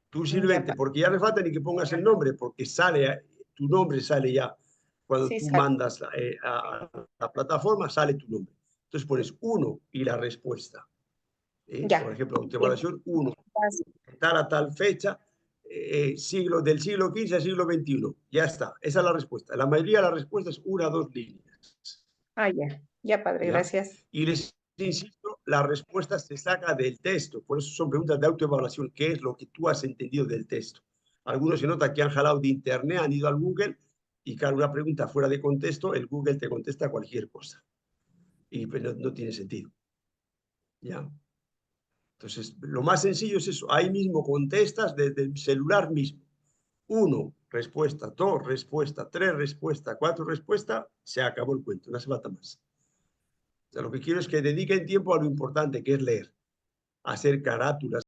Tú Ya, simplemente, porque ya no falta ni que pongas el nombre, porque sale, tu nombre sale ya. Cuando sí, tú sale. mandas a la plataforma, sale tu nombre. Entonces pones 1 y la respuesta. Por Ya. ejemplo, Bien. autoevaluación 1, Gracias. tal a tal fecha, del siglo XV al siglo XXI. Ya está, esa es la respuesta. La mayoría de las respuestas es 1 o 2 líneas. Ah, ya. Ya, padre, ¿Ya? gracias. Y les insisto, la respuesta se saca del texto, por eso son preguntas de autoevaluación, ¿qué es lo que tú has entendido del texto? Algunos se nota que han jalado de internet, han ido al Google, y claro, una pregunta fuera de contexto, el Google te contesta cualquier cosa, y pues no tiene sentido. ¿Ya? Entonces, lo más sencillo es eso, ahí mismo contestas desde el celular mismo. 1, respuesta, 2, respuesta, 3, respuesta, 4, respuesta, se acabó el cuento, no hace falta más. O sea, lo que quiero es que dediquen tiempo a lo importante, que es leer, hacer carátulas,